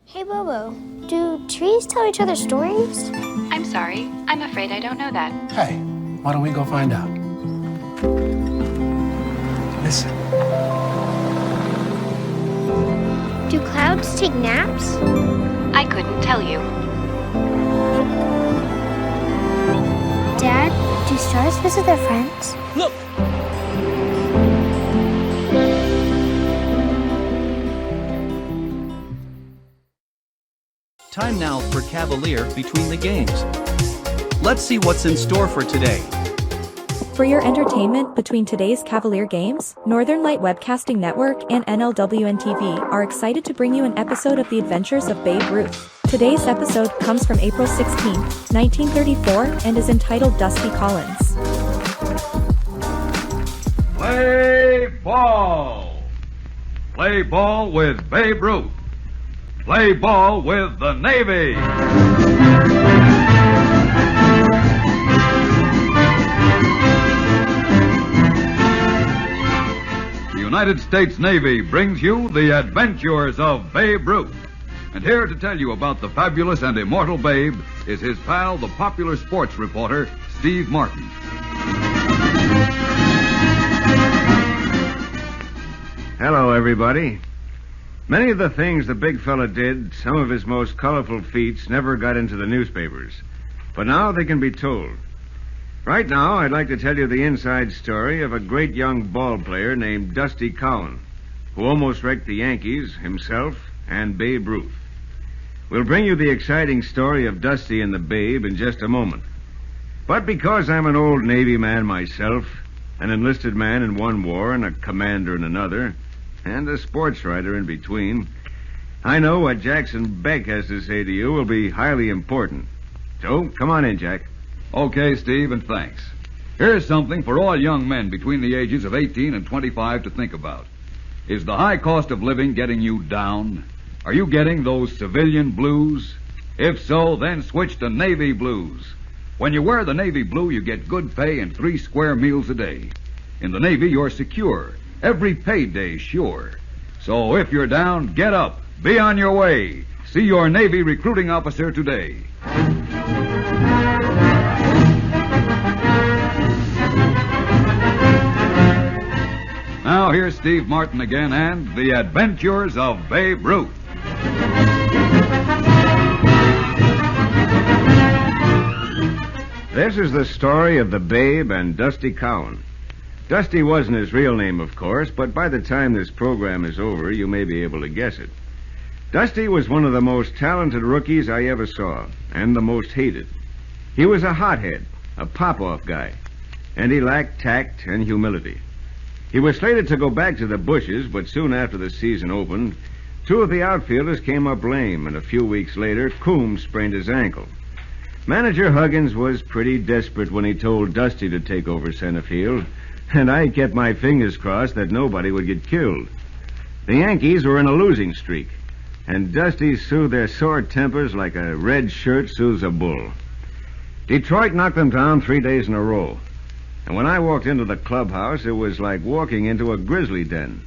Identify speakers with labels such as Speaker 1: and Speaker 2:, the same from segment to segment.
Speaker 1: Hey, Bobo, do trees tell each other stories?
Speaker 2: I'm sorry. I'm afraid I don't know that.
Speaker 3: Hey, why don't we go find out? Listen.
Speaker 1: Do clouds take naps?
Speaker 2: I couldn't tell you.
Speaker 1: Dad, do stars visit their friends?
Speaker 3: Look!
Speaker 4: Time now for Cavalier Between the Games. Let's see what's in store for today.
Speaker 5: For your entertainment between today's Cavalier games, Northern Light Webcasting Network and NLWN-TV are excited to bring you an episode of The Adventures of Babe Ruth. Today's episode comes from April 16, 1934, and is entitled Dusty Collins.
Speaker 6: Play ball! Play ball with Babe Ruth. Play ball with the Navy. The United States Navy brings you the adventures of Babe Ruth. And here to tell you about the fabulous and immortal Babe is his pal, the popular sports reporter, Steve Martin.
Speaker 7: Hello, everybody. Many of the things the big fella did, some of his most colorful feats, never got into the newspapers. But now they can be told. Right now, I'd like to tell you the inside story of a great young ball player named Dusty Collins, who almost wrecked the Yankees, himself, and Babe Ruth. We'll bring you the exciting story of Dusty and the Babe in just a moment. But because I'm an old Navy man myself, an enlisted man in one war and a commander in another, and a sports writer in between, I know what Jackson Beck has to say to you will be highly important. So, come on in, Jack.
Speaker 6: Okay, Steve, and thanks. Here's something for all young men between the ages of 18 and 25 to think about. Is the high cost of living getting you down? Are you getting those civilian blues? If so, then switch to Navy Blues. When you wear the Navy blue, you get good pay and 3 square meals a day. In the Navy, you're secure. Every payday's sure. So if you're down, get up. Be on your way. See your Navy recruiting officer today. Now here's Steve Martin again and the adventures of Babe Ruth.
Speaker 7: This is the story of the Babe and Dusty Collins. Dusty wasn't his real name, of course, but by the time this program is over, you may be able to guess it. Dusty was one of the most talented rookies I ever saw, and the most hated. He was a hothead, a pop-off guy, and he lacked tact and humility. He was slated to go back to the bushes, but soon after the season opened, 2 of the outfielders came up lame, and a few weeks later, Coombs sprained his ankle. Manager Huggins was pretty desperate when he told Dusty to take over center field, and I kept my fingers crossed that nobody would get killed. The Yankees were in a losing streak, and Dusty soothed their sore tempers like a red shirt soothes a bull. Detroit knocked them down 3 days in a row, and when I walked into the clubhouse, it was like walking into a grizzly den.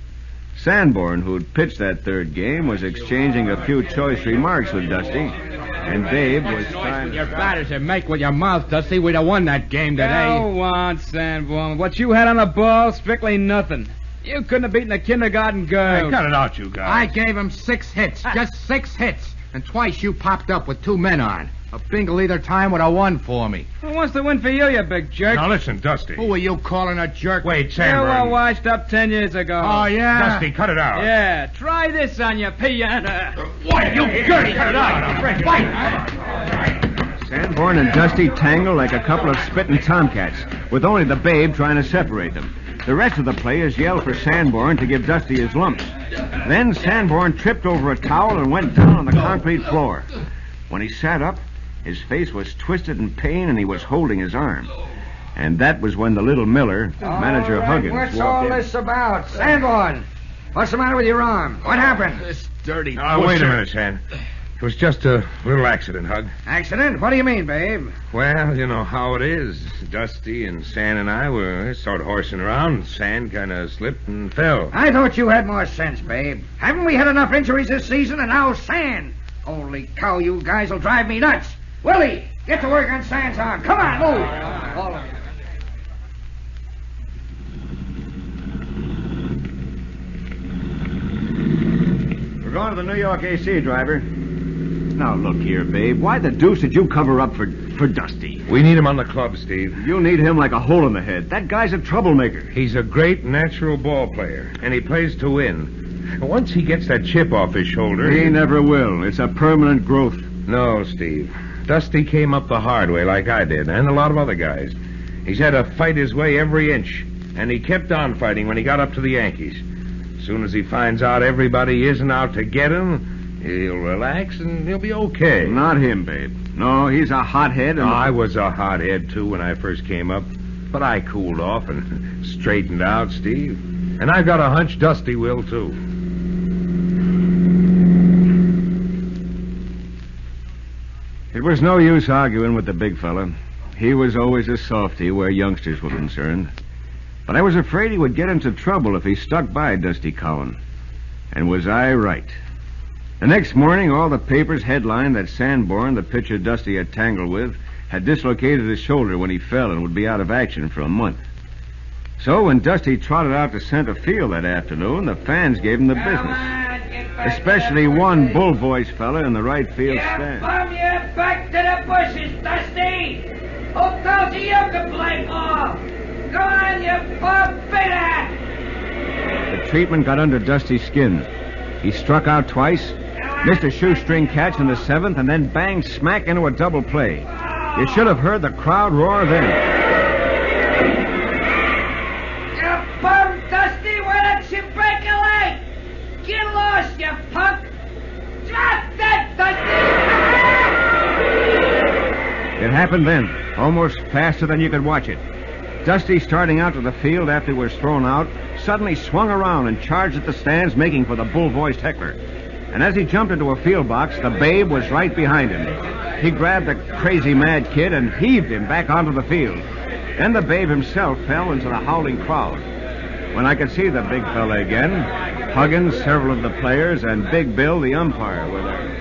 Speaker 7: Sanborn, who'd pitched that third game, was exchanging a few choice remarks with Dusty, and Babe was trying...
Speaker 8: Your batters and make with your mouth, Dusty. We'd have won that game today.
Speaker 9: Go on, Sanborn. What you had on the ball, strictly nothing. You couldn't have beaten a kindergarten girl.
Speaker 8: Hey, cut it out, you guys. I gave him 6 hits. Just 6 hits. And twice you popped up with 2 men on. A bingle either time would have won for me.
Speaker 9: Who wants to win for you, you big jerk?
Speaker 8: Now listen, Dusty. Who are you calling a jerk? Wait,
Speaker 9: You
Speaker 8: Sanborn.
Speaker 9: were washed up 10 years ago.
Speaker 8: Oh, yeah? Dusty, cut it out.
Speaker 9: Yeah, try this on your piano.
Speaker 8: What? You dirty. Cut it out. Fight.
Speaker 7: Sanborn and Dusty tangled like a couple of spitting tomcats, with only the Babe trying to separate them. The rest of the players yelled for Sanborn to give Dusty his lumps. Then Sanborn tripped over a towel and went down on the concrete floor. When he sat up, his face was twisted in pain and he was holding his arm. And that was when the little Miller, Manager Huggins,
Speaker 10: What's
Speaker 7: walked
Speaker 10: all
Speaker 7: in.
Speaker 10: this about? Sanborn, what's the matter with your arm? What happened?
Speaker 8: This dirty... wait a minute, San. It was just a little accident, Hug.
Speaker 10: Accident? What do you mean, babe?
Speaker 8: Well, you know how it is. Dusty and San and I were sort of horsing around. San kind of slipped and fell.
Speaker 10: I thought you had more sense, babe. Haven't we had enough injuries this season? And now San. Holy cow, you guys will drive me nuts. Willie, get to work on Sands on. Come on, move. All of you.
Speaker 7: We're going to the New York AC, driver. Now, look here, babe. Why the deuce did you cover up for Dusty?
Speaker 11: We need him on the club, Steve.
Speaker 7: You need him like a hole in the head. That guy's a troublemaker.
Speaker 11: He's a great natural ball player, and he plays to win. Once he gets that chip off his shoulder...
Speaker 7: He never will. It's a permanent growth.
Speaker 11: No, Steve. Dusty came up the hard way like I did, and a lot of other guys. He's had to fight his way every inch, and he kept on fighting when he got up to the Yankees. As soon as he finds out everybody isn't out to get him, he'll relax and he'll be okay.
Speaker 7: Not him, babe. No, he's a hothead. And...
Speaker 11: I was a hothead, too, when I first came up. But I cooled off and straightened out, Steve. And I've got a hunch Dusty will, too.
Speaker 7: It was no use arguing with the big fella. He was always a softy where youngsters were concerned. But I was afraid he would get into trouble if he stuck by Dusty Cowan. And was I right? The next morning, all the papers headlined that Sanborn, the pitcher Dusty had tangled with, had dislocated his shoulder when he fell and would be out of action for a month. So when Dusty trotted out to center field that afternoon, the fans gave him the business. Especially one bull-voiced fella in the right field stand.
Speaker 12: Bum you back to the bushes, Dusty! Who tells you you can play ball? Go on, you poor bitter!
Speaker 7: The treatment got under Dusty's skin. He struck out twice, missed a shoestring catch in the seventh, and then banged smack into a double play. You should have heard the crowd roar then.
Speaker 12: You bum, Dusty! Why don't you break a leg? Get lost, you punk! Drop that, Dusty!
Speaker 7: It happened then, almost faster than you could watch it. Dusty, starting out to the field after he was thrown out, suddenly swung around and charged at the stands, making for the bull-voiced heckler. And as he jumped into a field box, the babe was right behind him. He grabbed the crazy mad kid and heaved him back onto the field. Then the babe himself fell into the howling crowd. When I could see the big fella again, Huggins, several of the players, and Big Bill, the umpire, were there.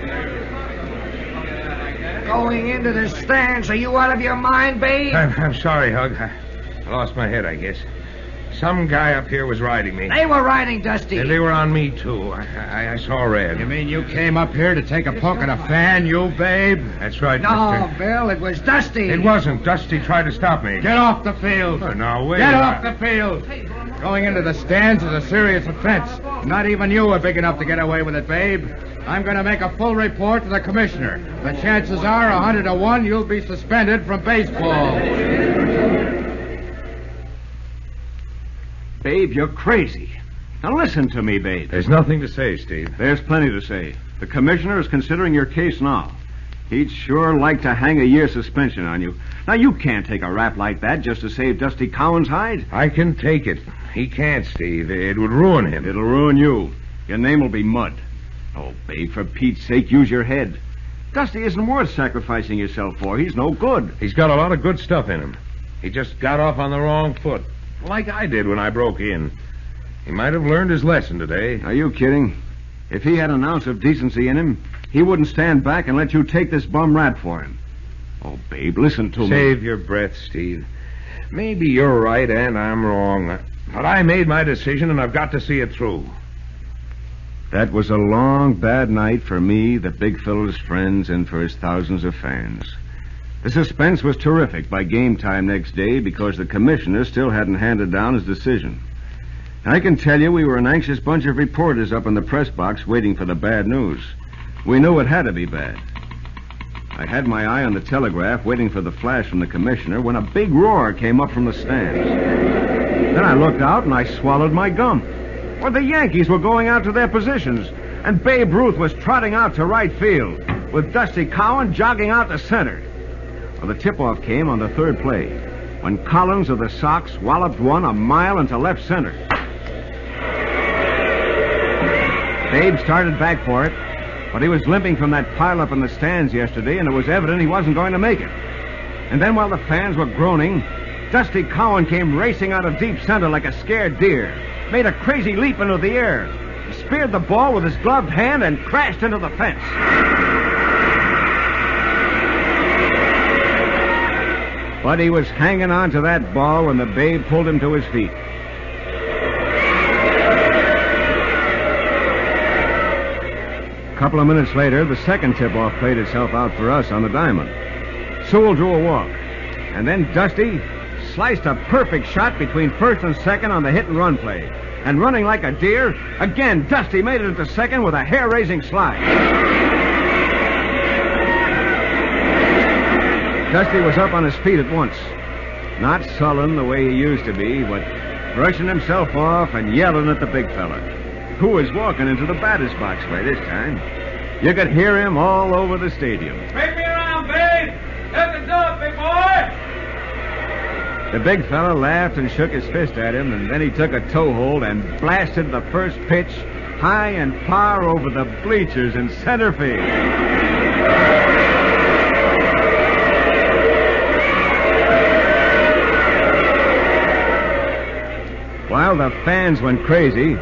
Speaker 10: Going into the stands, are you out of your mind, babe?
Speaker 11: I'm sorry, Hug. I lost my head, I guess. Some guy up here was riding me.
Speaker 10: They were riding Dusty.
Speaker 11: And they were on me, too. I saw red.
Speaker 8: You mean you came up here to take a poke at a fan, you babe?
Speaker 11: That's right,
Speaker 10: No,
Speaker 11: mister.
Speaker 10: Bill, it was Dusty.
Speaker 11: It wasn't. Dusty tried to stop me.
Speaker 8: Get off the field.
Speaker 11: Oh, now, wait.
Speaker 8: Get off the field. Going into the stands is a serious offense. Not even you are big enough to get away with it, babe. I'm going to make a full report to the commissioner. The chances are 100 to 1 you'll be suspended from baseball.
Speaker 7: Babe, you're crazy. Now listen to me, babe.
Speaker 11: There's nothing to say, Steve.
Speaker 7: There's plenty to say. The commissioner is considering your case now. He'd sure like to hang a year's suspension on you. Now, you can't take a rap like that just to save Dusty Cowan's hide.
Speaker 11: I can take it. He can't, Steve. It would ruin him.
Speaker 7: It'll ruin you. Your name will be mud. Oh, babe, for Pete's sake, use your head. Dusty isn't worth sacrificing yourself for. He's no good.
Speaker 11: He's got a lot of good stuff in him. He just got off on the wrong foot, like I did when I broke in. He might have learned his lesson today.
Speaker 7: Are you kidding? If he had an ounce of decency in him, he wouldn't stand back and let you take this bum rat for him. Oh, babe, listen to me.
Speaker 11: Save your breath, Steve. Maybe you're right and I'm wrong. But I made my decision and I've got to see it through.
Speaker 7: That was a long, bad night for me, the big fella's friends, and for his thousands of fans. The suspense was terrific by game time next day because the commissioner still hadn't handed down his decision. And I can tell you we were an anxious bunch of reporters up in the press box waiting for the bad news. We knew it had to be bad. I had my eye on the telegraph waiting for the flash from the commissioner when a big roar came up from the stands. Then I looked out and I swallowed my gum. Well, the Yankees were going out to their positions, and Babe Ruth was trotting out to right field, with Dusty Cowan jogging out to center. Well, the tip-off came on the third play, when Collins of the Sox walloped one a mile into left center. Babe started back for it, but he was limping from that pileup in the stands yesterday, and it was evident he wasn't going to make it. And then while the fans were groaning, Dusty Cowan came racing out of deep center like a scared deer, made a crazy leap into the air, He speared the ball with his gloved hand and crashed into the fence. But he was hanging on to that ball when the Babe pulled him to his feet. A couple of minutes later, the second tip-off played itself out for us on the diamond. Sewell drew a walk, and then Dusty sliced a perfect shot between first and second on the hit-and-run play. And running like a deer, again, Dusty made it into second with a hair-raising slide. Dusty was up on his feet at once. Not sullen the way he used to be, but brushing himself off and yelling at the big fella, who was walking into the batter's box by this time. You could hear him all over the stadium.
Speaker 9: Take me around, Babe! Let the door, big boy!
Speaker 7: The big fella laughed and shook his fist at him, and then he took a toe hold and blasted the first pitch high and far over the bleachers in center field. While the fans went crazy,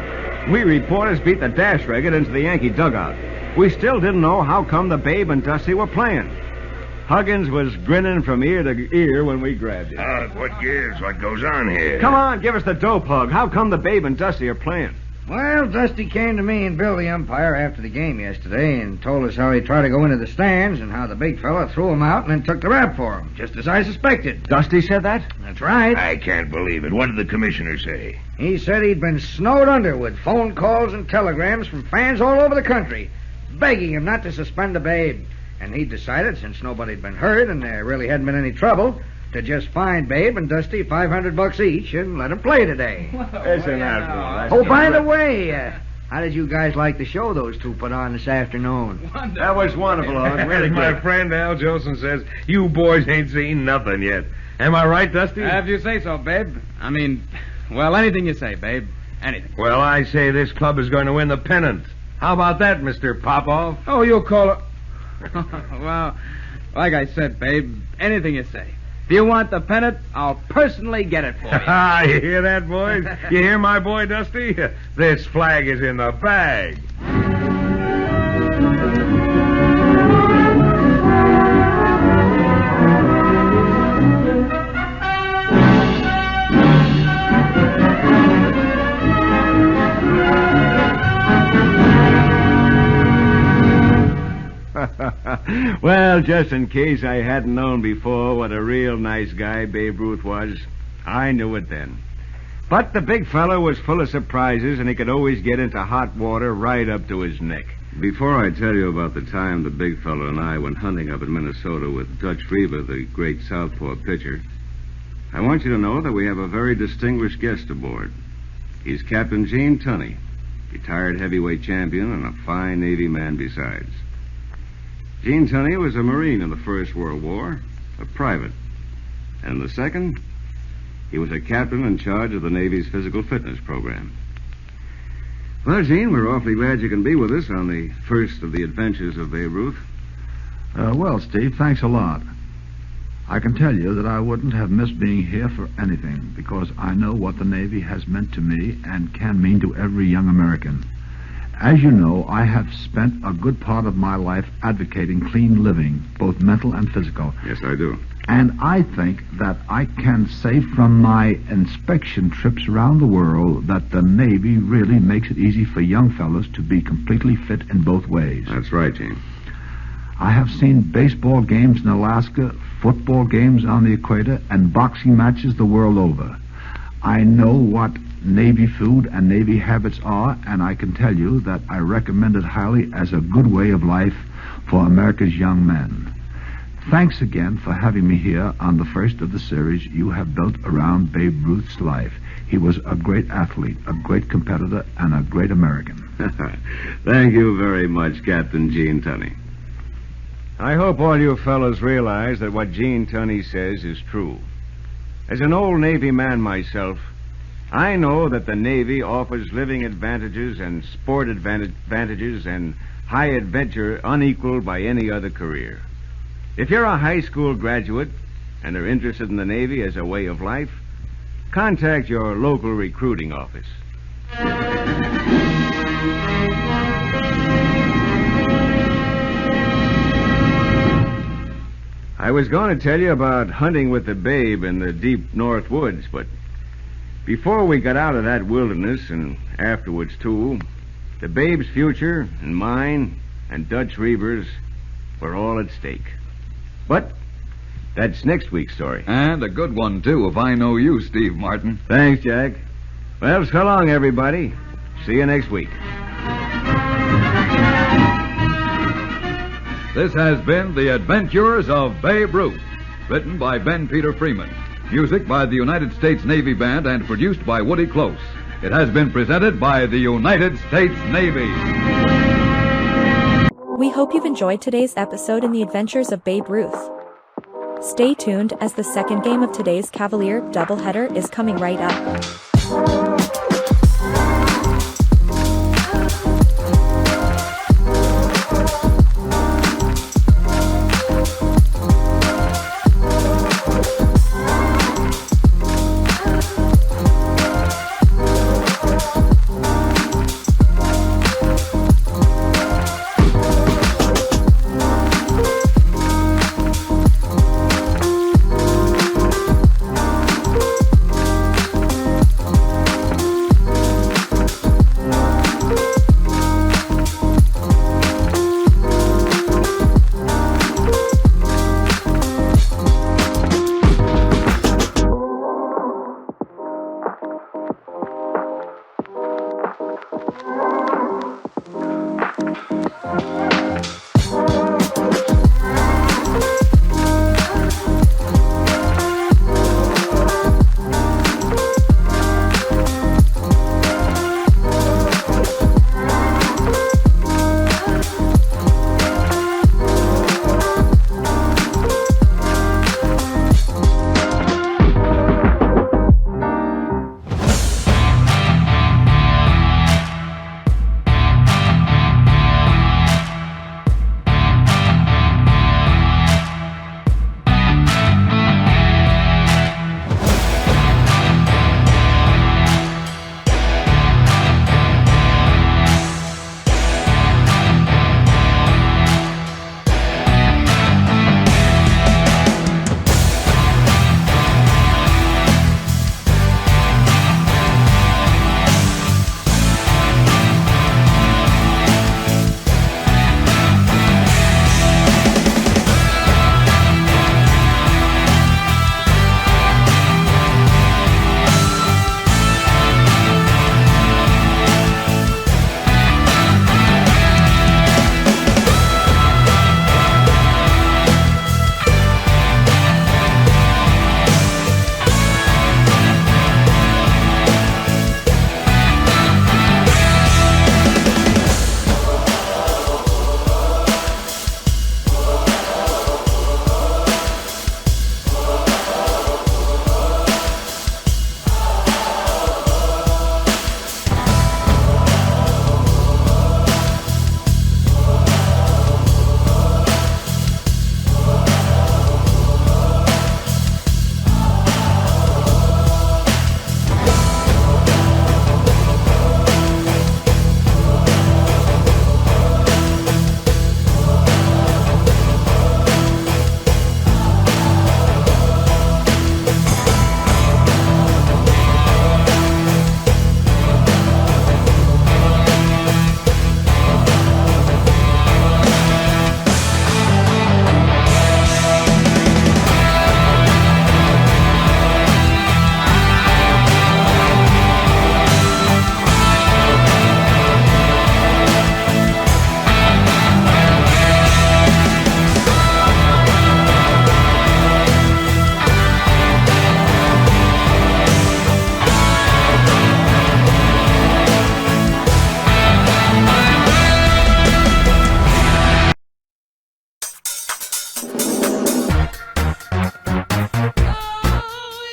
Speaker 7: we reporters beat the dash racket into the Yankee dugout. We still didn't know how come the Babe and Dusty were playing. Huggins was grinning from ear to ear when we grabbed him.
Speaker 11: What gives? What goes on here?
Speaker 7: Come on, give us the dope hug. How come the Babe and Dusty are playing?
Speaker 10: Well, Dusty came to me and Bill, the umpire, after the game yesterday and told us how he tried to go into the stands and how the big fella threw him out and then took the rap for him, just as I suspected.
Speaker 7: Dusty said that?
Speaker 10: That's right.
Speaker 11: I can't believe it. What did the commissioner say?
Speaker 10: He said he'd been snowed under with phone calls and telegrams from fans all over the country, begging him not to suspend the Babe. And he decided, since nobody'd been hurt and there really hadn't been any trouble, to just fine Babe and Dusty $500 each and let them play today.
Speaker 7: Isn't that right?
Speaker 10: Oh, by the way, how did you guys like the show those two put on this afternoon?
Speaker 11: Wonderful.
Speaker 7: That was wonderful, Owen. Really
Speaker 11: My
Speaker 7: good.
Speaker 11: friend Al Jolson says you boys ain't seen nothing yet. Am I right, Dusty?
Speaker 9: If you say so, Babe. I mean, well, anything you say, Babe. Anything.
Speaker 11: Well, I say this club is going to win the pennant. How about that, Mr. Popoff?
Speaker 9: Oh, you'll call it... Well, like I said, Babe, anything you say. If you want the pennant, I'll personally get it for you.
Speaker 11: You hear that, boys? You hear my boy, Dusty? This flag is in the bag.
Speaker 7: Well, just in case I hadn't known before what a real nice guy Babe Ruth was, I knew it then. But the big fella was full of surprises, and he could always get into hot water right up to his neck.
Speaker 6: Before I tell you about the time the big fella and I went hunting up in Minnesota with Dutch Reber, the great southpaw pitcher, I want you to know that we have a very distinguished guest aboard. He's Captain Gene Tunney, retired heavyweight champion and a fine Navy man besides. Gene Tunney was a Marine in the First World War, a private. And in the Second, he was a captain in charge of the Navy's physical fitness program. Well, Gene, we're awfully glad you can be with us on the first of the adventures of Babe Ruth.
Speaker 13: Well, Steve, thanks a lot. I can tell you that I wouldn't have missed being here for anything, because I know what the Navy has meant to me and can mean to every young American. As you know, I have spent a good part of my life advocating clean living, both mental and physical.
Speaker 6: Yes, I do.
Speaker 13: And I think that I can say from my inspection trips around the world that the Navy really makes it easy for young fellows to be completely fit in both ways.
Speaker 6: That's right, Gene.
Speaker 13: I have seen baseball games in Alaska, football games on the equator, and boxing matches the world over. I know what Navy food and Navy habits are, and I can tell you that I recommend it highly as a good way of life for America's young men. Thanks again for having me here on the first of the series you have built around Babe Ruth's life. He was a great athlete, a great competitor, and a great American.
Speaker 6: Thank you very much, Captain Gene Tunney.
Speaker 7: I hope all you fellows realize that what Gene Tunney says is true. As an old Navy man myself, I know that the Navy offers living advantages and sport advantages and high adventure unequaled by any other career. If you're a high school graduate and are interested in the Navy as a way of life, contact your local recruiting office. I was going to tell you about hunting with the Babe in the deep north woods, but before we got out of that wilderness, and afterwards, too, the Babe's future and mine and Dutch Reaver's were all at stake. But that's next week's story.
Speaker 6: And a good one, too, if I know you, Steve Martin.
Speaker 7: Thanks, Jack. Well, so long, everybody. See you next week.
Speaker 6: This has been The Adventures of Babe Ruth, written by Ben Peter Freeman. Music by the United States Navy Band and produced by Woody Close. It has been presented by the United States Navy.
Speaker 5: We hope you've enjoyed today's episode in The Adventures of Babe Ruth. Stay tuned as the second game of today's Cavalier doubleheader is coming right up.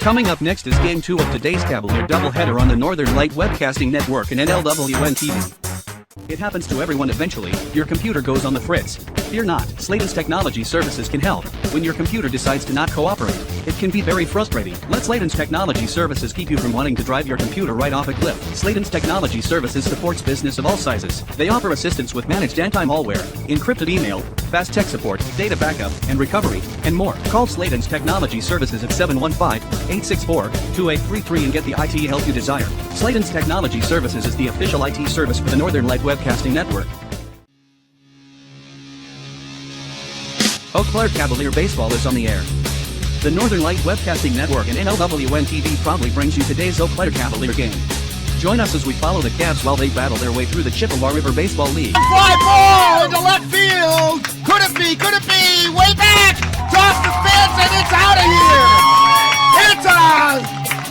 Speaker 4: Coming up next is Game 2 of today's Cavalier doubleheader on the Northern Light Webcasting Network and NLWN-TV. It happens to everyone eventually. Your computer goes on the fritz. Fear not, Sladen's technology services can help when your computer decides to not cooperate. It can be very frustrating. Let Sladen's Technology Services keep you from wanting to drive your computer right off a cliff. Sladen's Technology Services supports business of all sizes. They offer assistance with managed anti-malware, encrypted email, fast tech support, data backup, and recovery, and more. Call Sladen's Technology Services at 715-864-2833 and get the IT help you desire. Sladen's Technology Services is the official IT service for the Northern Light Webcasting Network. Eau Claire Cavalier Baseball is on the air. The Northern Light Webcasting Network and NLWN-TV proudly brings you today's Eau Claire Cavalier game. Join us as we follow the Cavs while they battle their way through the Chippewa River Baseball League.
Speaker 14: Fly ball into left field! Could it be? Could it be? Way back! Toss the fence and it's out of here! It's a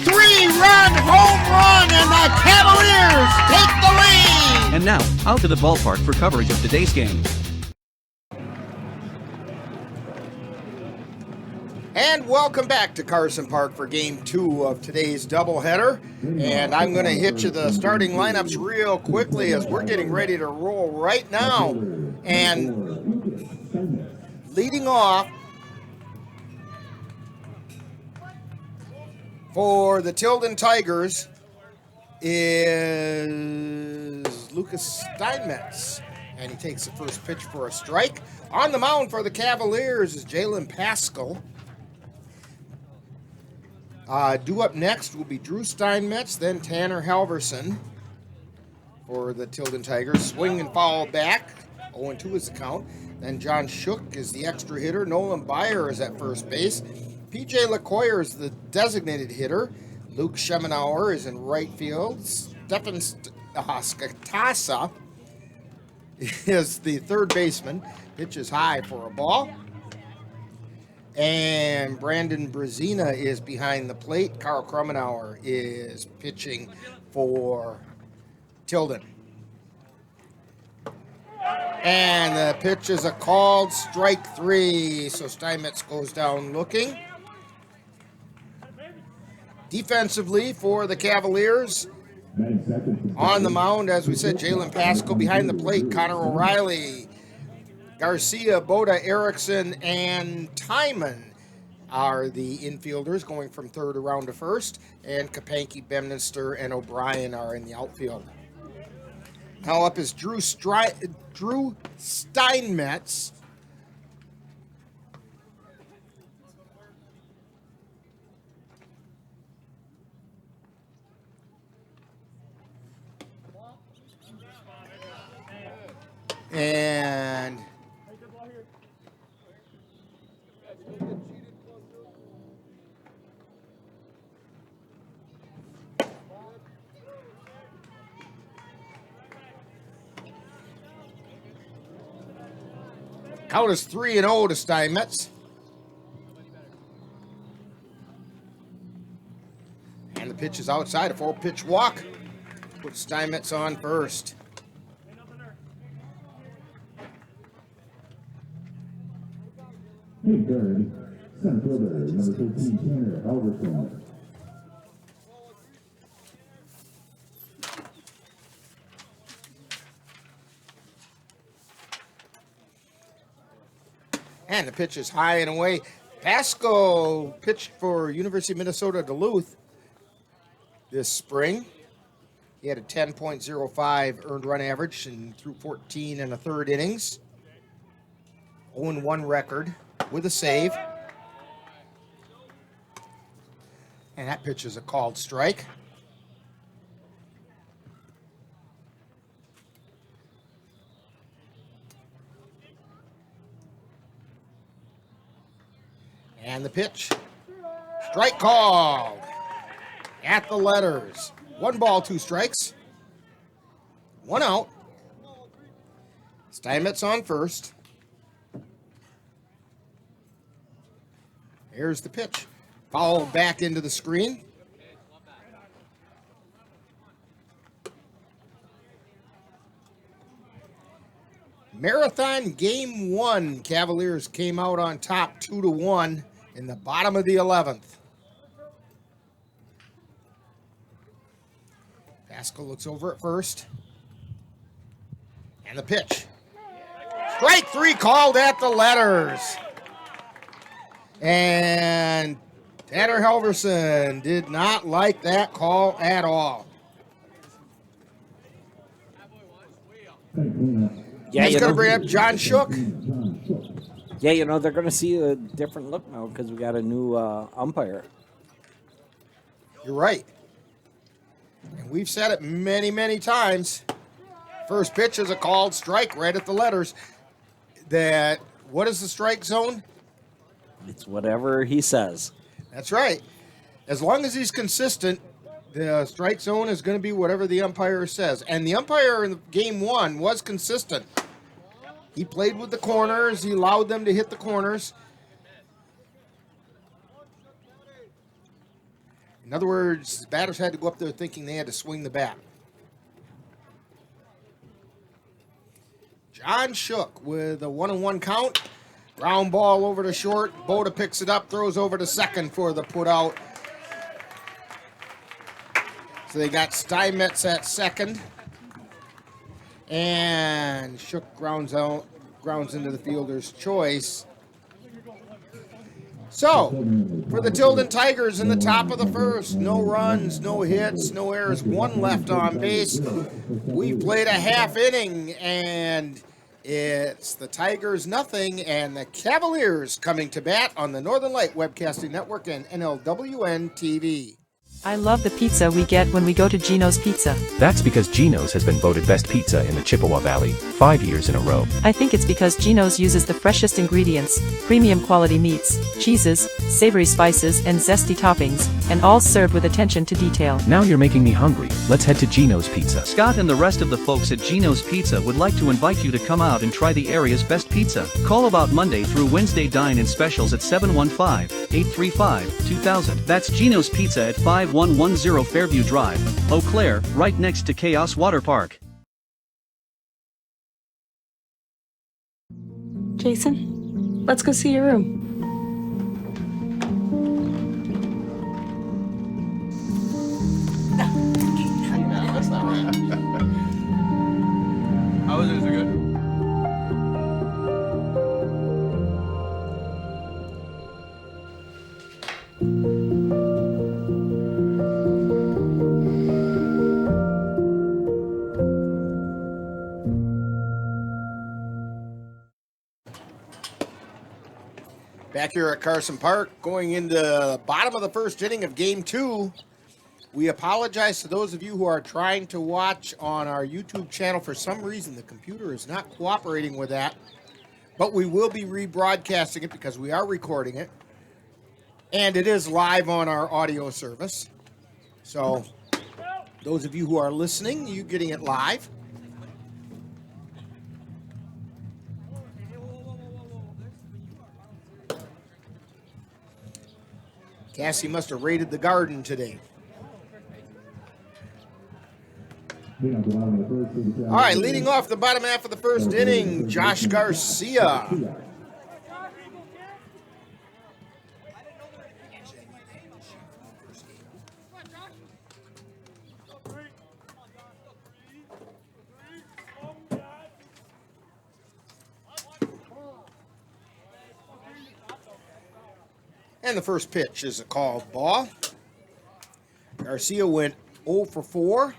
Speaker 14: 3-run home run and the Cavaliers take the lead!
Speaker 4: And now, out to the ballpark for coverage of today's game.
Speaker 14: And welcome back to Carson Park for Game 2 of today's doubleheader. And I'm going to hit you the starting lineups real quickly as we're getting ready to roll right now. And leading off for the Tilden Tigers is Lucas Steinmetz. And he takes the first pitch for a strike. On the mound for the Cavaliers is Jalen Pascal. Due up next will be Drew Steinmetz, then Tanner Halverson for the Tilden Tigers. Swing and foul back. 0-2 is the count. Then John Shook is the extra hitter. Nolan Byer is at first base. P.J. LeCoyer is the designated hitter. Luke Schemenauer is in right field. Stefan Skatasa is the third baseman. Pitch is high for a ball. And Brandon Brazina is behind the plate. Carl Krummenauer is pitching for Tilden. And the pitch is a called strike 3. So Steinmetz goes down looking. Defensively for the Cavaliers, on the mound, as we said, Jalen Pascal. Behind the plate, Connor O'Reilly. Garcia, Boda, Erickson, and Timon are the infielders going from third around to first. And Kapanke, Bemnister, and O'Brien are in the outfield. Now up is Drew Steinmetz. And count is 3-0 to Steinmetz. And the pitch is outside, a 4-pitch walk. Put Steinmetz on first.
Speaker 15: Third, center fielder, number 13, Tanner Halverson.
Speaker 14: And the pitch is high and away. Pascal pitched for University of Minnesota Duluth this spring. He had a 10.05 earned run average and threw 14 and a third innings. 0-1 record with a save. And that pitch is a called strike. And the pitch. Strike called. At the letters. 1 ball, 2 strikes. 1 out. Steinmetz on first. Here's the pitch. Fouled back into the screen. Marathon Game 1. Cavaliers came out on top 2-1 in the bottom of the 11th. Pascal looks over at first. And the pitch. Strike 3 called at the letters. And Tanner Helverson did not like that call at all.
Speaker 16: Yeah,
Speaker 14: he's going to bring up John Shook.
Speaker 16: Yeah, they're going to see a different look now because we got a new umpire.
Speaker 14: You're right. And we've said it many, many times. First pitch is a called strike right at the letters. What is the strike zone?
Speaker 16: It's whatever he says.
Speaker 14: That's right. As long as he's consistent, the strike zone is going to be whatever the umpire says. And the umpire in game one was consistent. He played with the corners. He allowed them to hit the corners. In other words, the batters had to go up there thinking they had to swing the bat. John Shook with a 1-1 count. Ground ball over to short. Boda picks it up, throws over to second for the put out. So they got Steinmetz at second. And Shook grounds into the fielder's choice. So, for the Tilden Tigers in the top of the first, no runs, no hits, no errors, one left on base. We've played a half inning, and it's the Tigers nothing, and the Cavaliers coming to bat on the Northern Light Webcasting Network and NLWN-TV.
Speaker 17: I love the pizza we get when we go to Gino's Pizza.
Speaker 18: That's because Gino's has been voted best pizza in the Chippewa Valley 5 years in a row.
Speaker 17: I think it's because Gino's uses the freshest ingredients, premium quality meats, cheeses, savory spices, and zesty toppings, and all served with attention to detail.
Speaker 18: Now you're making me hungry. Let's head to Gino's Pizza.
Speaker 4: Scott and the rest of the folks at Gino's Pizza would like to invite you to come out and try the area's best pizza. Call about Monday through Wednesday dine-in specials at 715-835-2000. That's Gino's Pizza at 5110 Fairview Drive, Eau Claire, right next to Chaos Water Park.
Speaker 17: Jason, let's go see your room.
Speaker 14: That's not right.
Speaker 3: How was it? Is it good?
Speaker 14: Back here at Carson Park, going into the bottom of the first inning of Game 2. We apologize to those of you who are trying to watch on our YouTube channel. For some reason, the computer is not cooperating with that. But we will be rebroadcasting it because we are recording it. And it is live on our audio service. So, those of you who are listening, you're getting it live. Cassie must have raided the garden today. All right, leading off the bottom half of the first inning, Josh Garcia. And the first pitch is a called ball. Garcia went 0 for 4.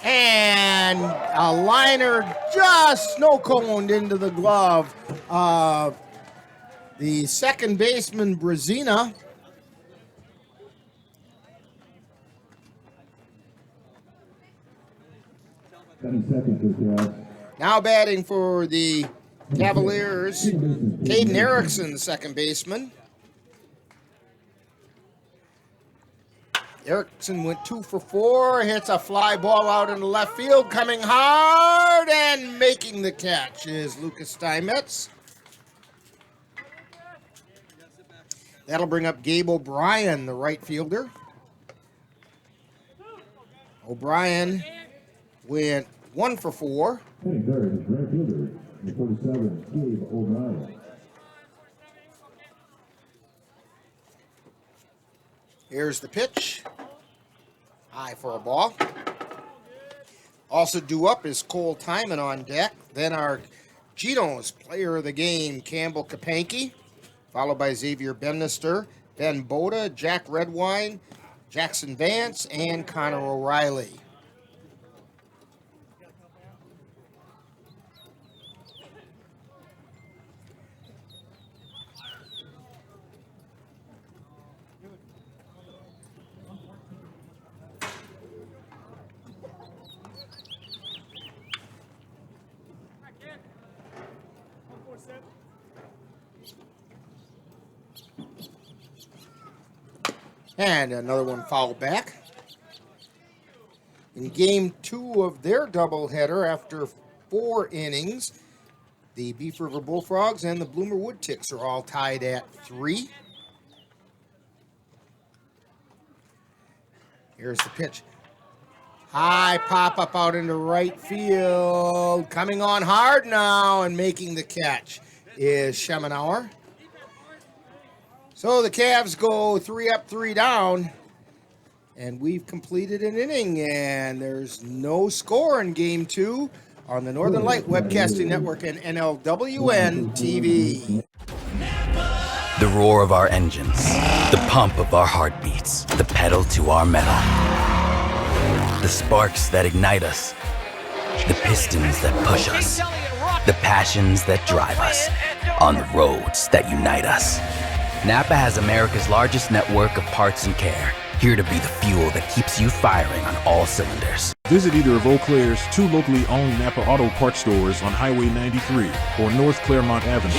Speaker 14: And a liner just snow-coned into the glove of the second baseman, Brazina. Now batting for the Cavaliers, Caden Erickson, second baseman. Erickson went 2 for 4, hits a fly ball out in the left field, coming hard and making the catch is Lucas Steinmetz. That'll bring up Gabe O'Brien, the right fielder. O'Brien went 1 for 4.
Speaker 15: Hitting third is right fielder, number 47, Gabe O'Brien.
Speaker 14: Here's the pitch. High for a ball. Also due up is Cole Timon on deck. Then our Geno's player of the game, Campbell Kapanke, followed by Xavier Bennister, Ben Boda, Jack Redwine, Jackson Vance, and Connor O'Reilly. And another one fouled back. In game 2 of their doubleheader, after 4 innings, the Beef River Bullfrogs and the Bloomer Wood Ticks are all tied at 3. Here's the pitch. High pop-up out into right field. Coming on hard now and making the catch is Schemenauer. So the Cavs go 3 up, 3 down, and we've completed an inning, and there's no score in Game 2 on the Northern Light Webcasting Network and NLWN-TV.
Speaker 19: The roar of our engines, the pump of our heartbeats, the pedal to our metal. The sparks that ignite us, the pistons that push us, the passions that drive us, on the roads that unite us. Napa has America's largest network of parts and care, here to be the fuel that keeps you firing on all cylinders.
Speaker 20: Visit either of Eau Claire's 2 locally owned Napa Auto Parts stores on Highway 93 or North Claremont Avenue.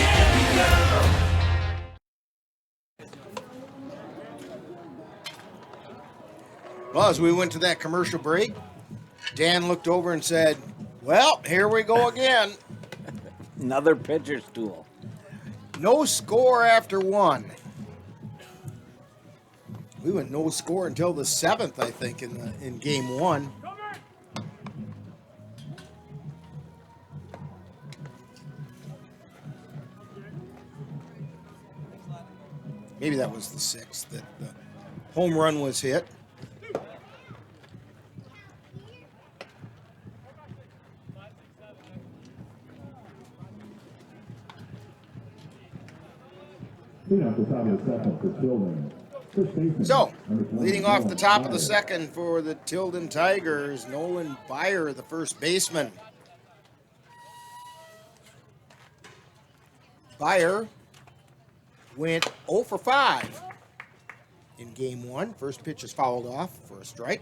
Speaker 14: Well, as we went to that commercial break, Dan looked over and said, well, here we go again.
Speaker 16: Another pitcher's duel.
Speaker 14: No score after 1. We went no score until the 7th, I think, in game 1. Maybe that was the 6th that the home run was hit. So, leading off the top of the second for the Tilden Tigers, Nolan Byer, the first baseman. Byer went 0 for 5 in game 1. First pitch is fouled off for a strike.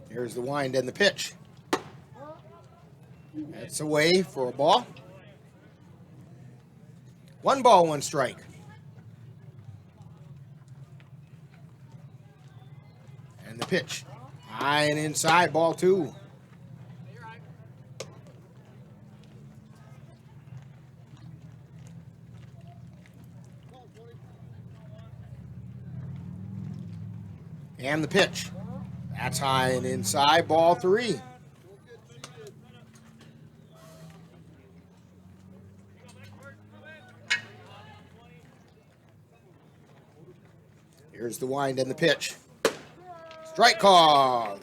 Speaker 14: Here's the wind and the pitch. That's away for a ball. 1 ball, 1 strike. And the pitch. High and inside, ball 2. And the pitch. That's high and inside, ball 3. Here's the wind and the pitch. Strike called.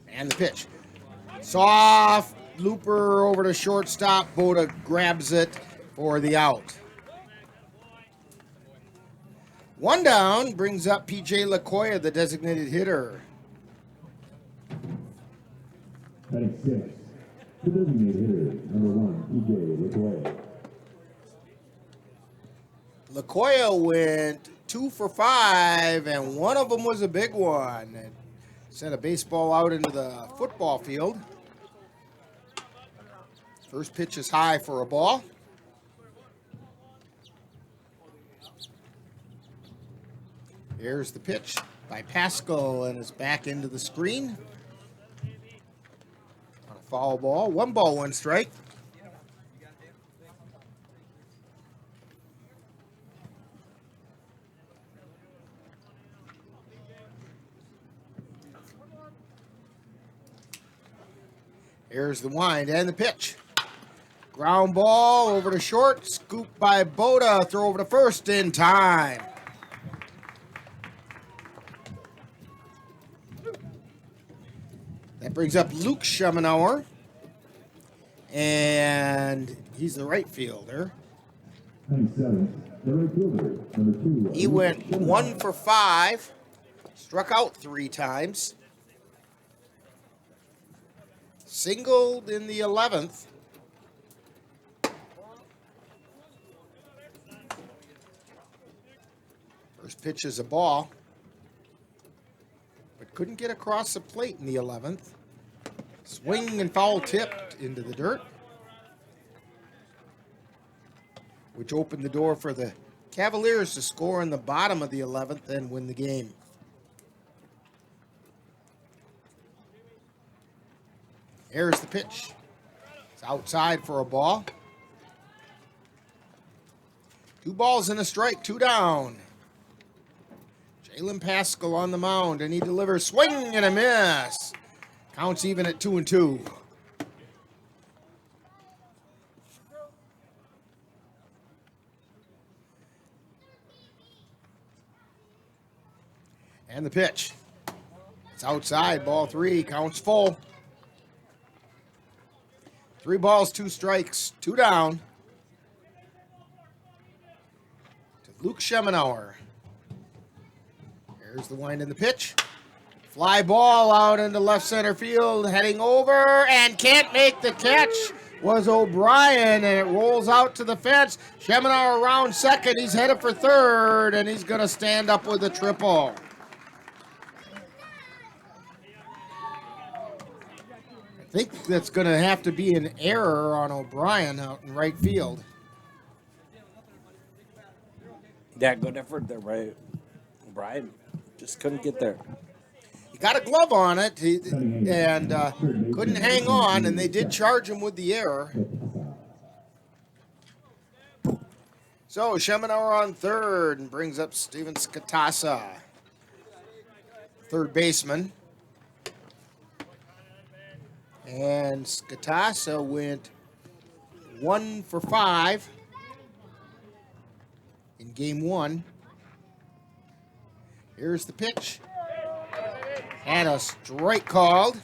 Speaker 14: And the pitch. Soft looper over to shortstop. Boda grabs it for the out. 1 down brings up P.J. Lacoya, the designated hitter.
Speaker 15: Batting 6, the designated hitter, number 1, P.J. Lacoya.
Speaker 14: Lacoya went 2 for 5, and one of them was a big one. It sent a baseball out into the football field. First pitch is high for a ball. Here's the pitch by Pascal, and it's back into the screen. On a foul ball. 1 ball, 1 strike. Here's the wind and the pitch. Ground ball over to short. Scoop by Boda. Throw over to first in time. That brings up Luke Schemenauer. And he's the right fielder.
Speaker 15: 97, the right fielder, number 2.
Speaker 14: He went 1 for 5. Struck out 3 times. Singled in the 11th. First pitch is a ball. But couldn't get across the plate in the 11th. Swing and foul tipped into the dirt, which opened the door for the Cavaliers to score in the bottom of the 11th and win the game. Here's the pitch. It's outside for a ball. 2 balls and a strike, 2 down. Jalen Pascal on the mound, and he delivers swing and a miss. Counts even at 2-2. And the pitch. It's outside, ball 3, counts full. 3 balls, 2 strikes, 2 down. To Luke Schemenauer. Here's the wind in the pitch. Fly ball out into left center field, heading over, and can't make the catch was O'Brien, and it rolls out to the fence. Schemenauer around second, he's headed for third, and he's going to stand up with a triple. I think that's going to have to be an error on O'Brien out in right field.
Speaker 16: Yeah, good effort there, right? O'Brien just couldn't get there.
Speaker 14: He got a glove on it and couldn't hang on, and they did charge him with the error. So Schemenauer on third and brings up Steven Skatasa, third baseman. And Skatasa went 1 for 5 in game 1. Here's the pitch. And a strike called.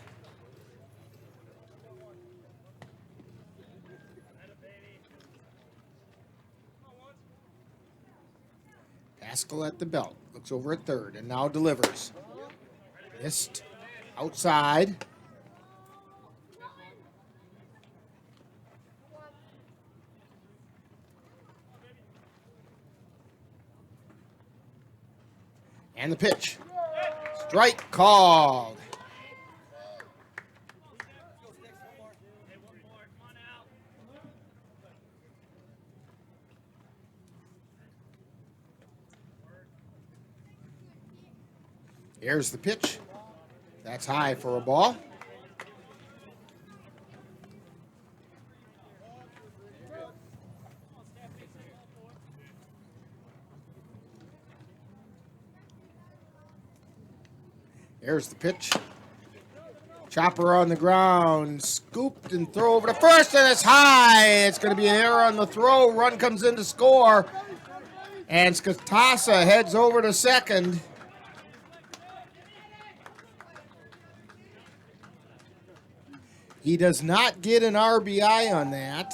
Speaker 14: Pascal at the belt. Looks over at third and now delivers. Missed outside. And the pitch. Strike called. Here's the pitch. That's high for a ball. Here's the pitch. Chopper on the ground. Scooped and throw over to first, and it's high. It's going to be an error on the throw. Run comes in to score. And Skatasa heads over to second. He does not get an RBI on that.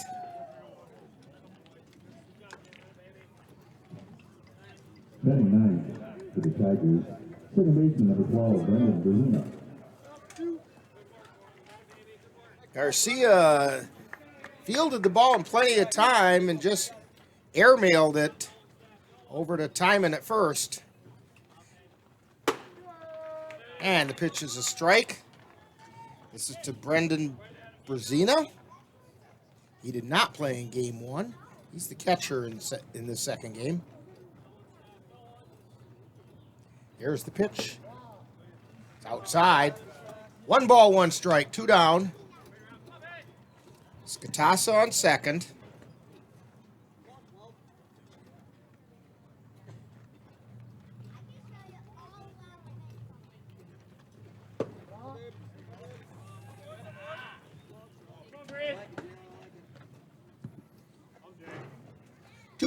Speaker 15: Batting 9 for the Tigers. Second baseman, number 12, Brendan Verena.
Speaker 14: Garcia fielded the ball in plenty of time and just airmailed it over to Timon at first. And the pitch is a strike. This is to Brendan Brzezina. He did not play in game 1. He's the catcher in the second game. Here's the pitch. It's outside. 1 ball, 1 strike, 2 down. Skatasa on second.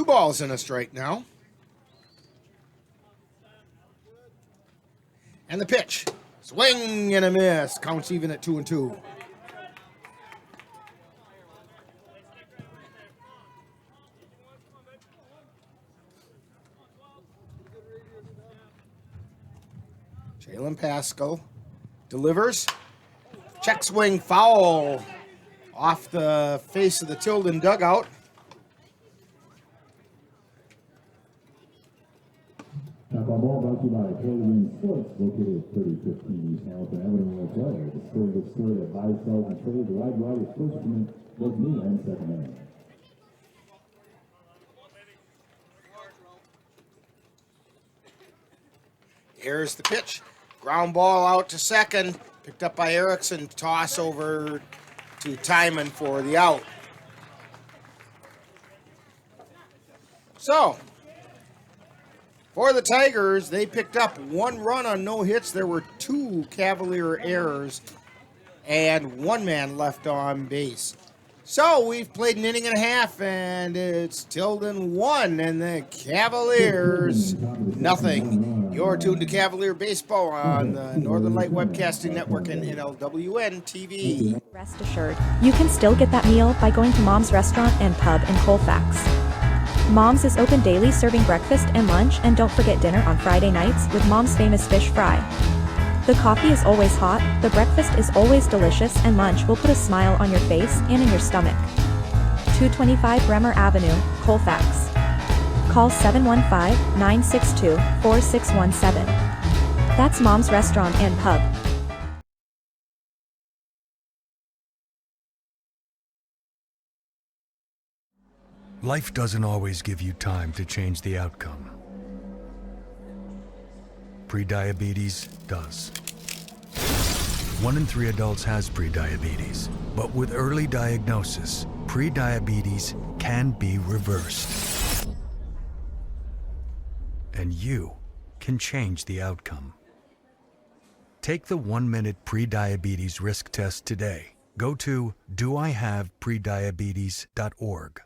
Speaker 14: 2 balls and a strike now. And the pitch. Swing and a miss. Counts even at 2-2. Jalen Pascal delivers. Check swing foul off the face of the Tilden dugout.
Speaker 15: Top on ball brought to you by Tilden Sports, located at 3015 East Hamilton Avenue, Eau Claire. The story of the story that buys, sells, and trades a wide variety of sports equipment, both new and second-hand.
Speaker 14: Here's the pitch. Ground ball out to second. Picked up by Erickson. Toss over to Timon for the out. So, for the Tigers, they picked up 1 run on no hits. There were 2 Cavalier errors and 1 man left on base. So we've played an inning and a half, and it's Tilden 1 and the Cavaliers nothing. You're tuned to Cavalier Baseball on the Northern Light Webcasting Network and NLWN-TV.
Speaker 5: Rest assured, you can still get that meal by going to Mom's Restaurant and Pub in Colfax. Mom's is open daily, serving breakfast and lunch, and don't forget dinner on Friday nights with Mom's famous fish fry. The coffee is always hot, the breakfast is always delicious, and lunch will put a smile on your face and in your stomach. 225 Bremer Avenue, Colfax. Call 715-962-4617. That's Mom's Restaurant and Pub.
Speaker 2: Life doesn't always give you time to change the outcome. Prediabetes does. 1 in 3 adults has prediabetes, but with early diagnosis, prediabetes can be reversed. And you can change the outcome. Take the 1-minute prediabetes risk test today. Go to doihaveprediabetes.org.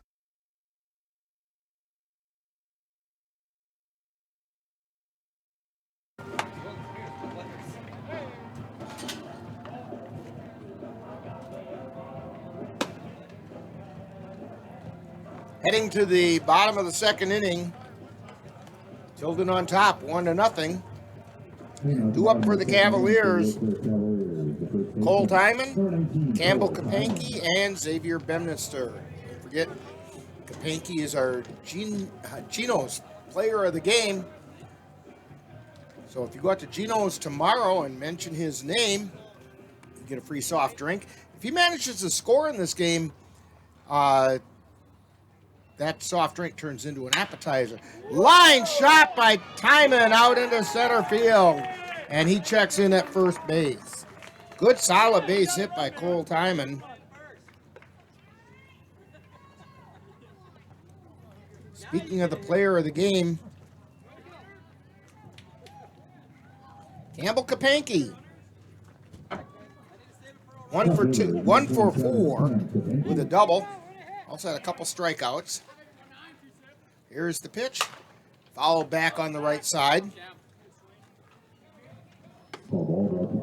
Speaker 14: Heading to the bottom of the second inning. Tilden on top, 1-0. 2 up for the Cavaliers. Cole Timon, Campbell Kapanke, and Xavier Bemnister. Don't forget, Kapanke is our Geno's player of the game. So if you go out to Geno's tomorrow and mention his name, you get a free soft drink. If he manages to score in this game, that soft drink turns into an appetizer. Line shot by Timon out into center field. And he checks in at first base. Good solid base hit by Cole Timon. Speaking of the player of the game, Campbell Kapanke. 1 for 2, 1 for 4 with a double. Also had a couple strikeouts. Here's the pitch. Foul back on the right side. Carl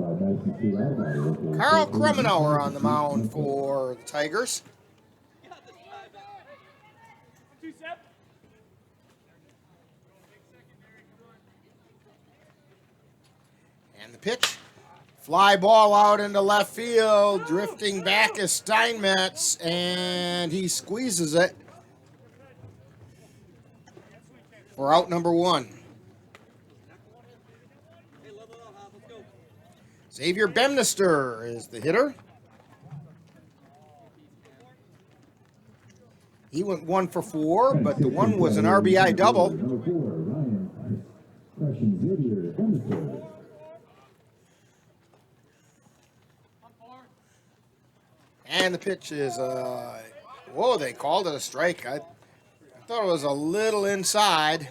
Speaker 14: Krummenauer on the mound for the Tigers. And the pitch. Fly ball out into left field. Drifting back is Steinmetz, and he squeezes it for out number 1. Xavier Bemnister is the hitter. He went 1 for 4, but the one was an RBI double. And the pitch is, whoa, they called it a strike. I thought it was a little inside.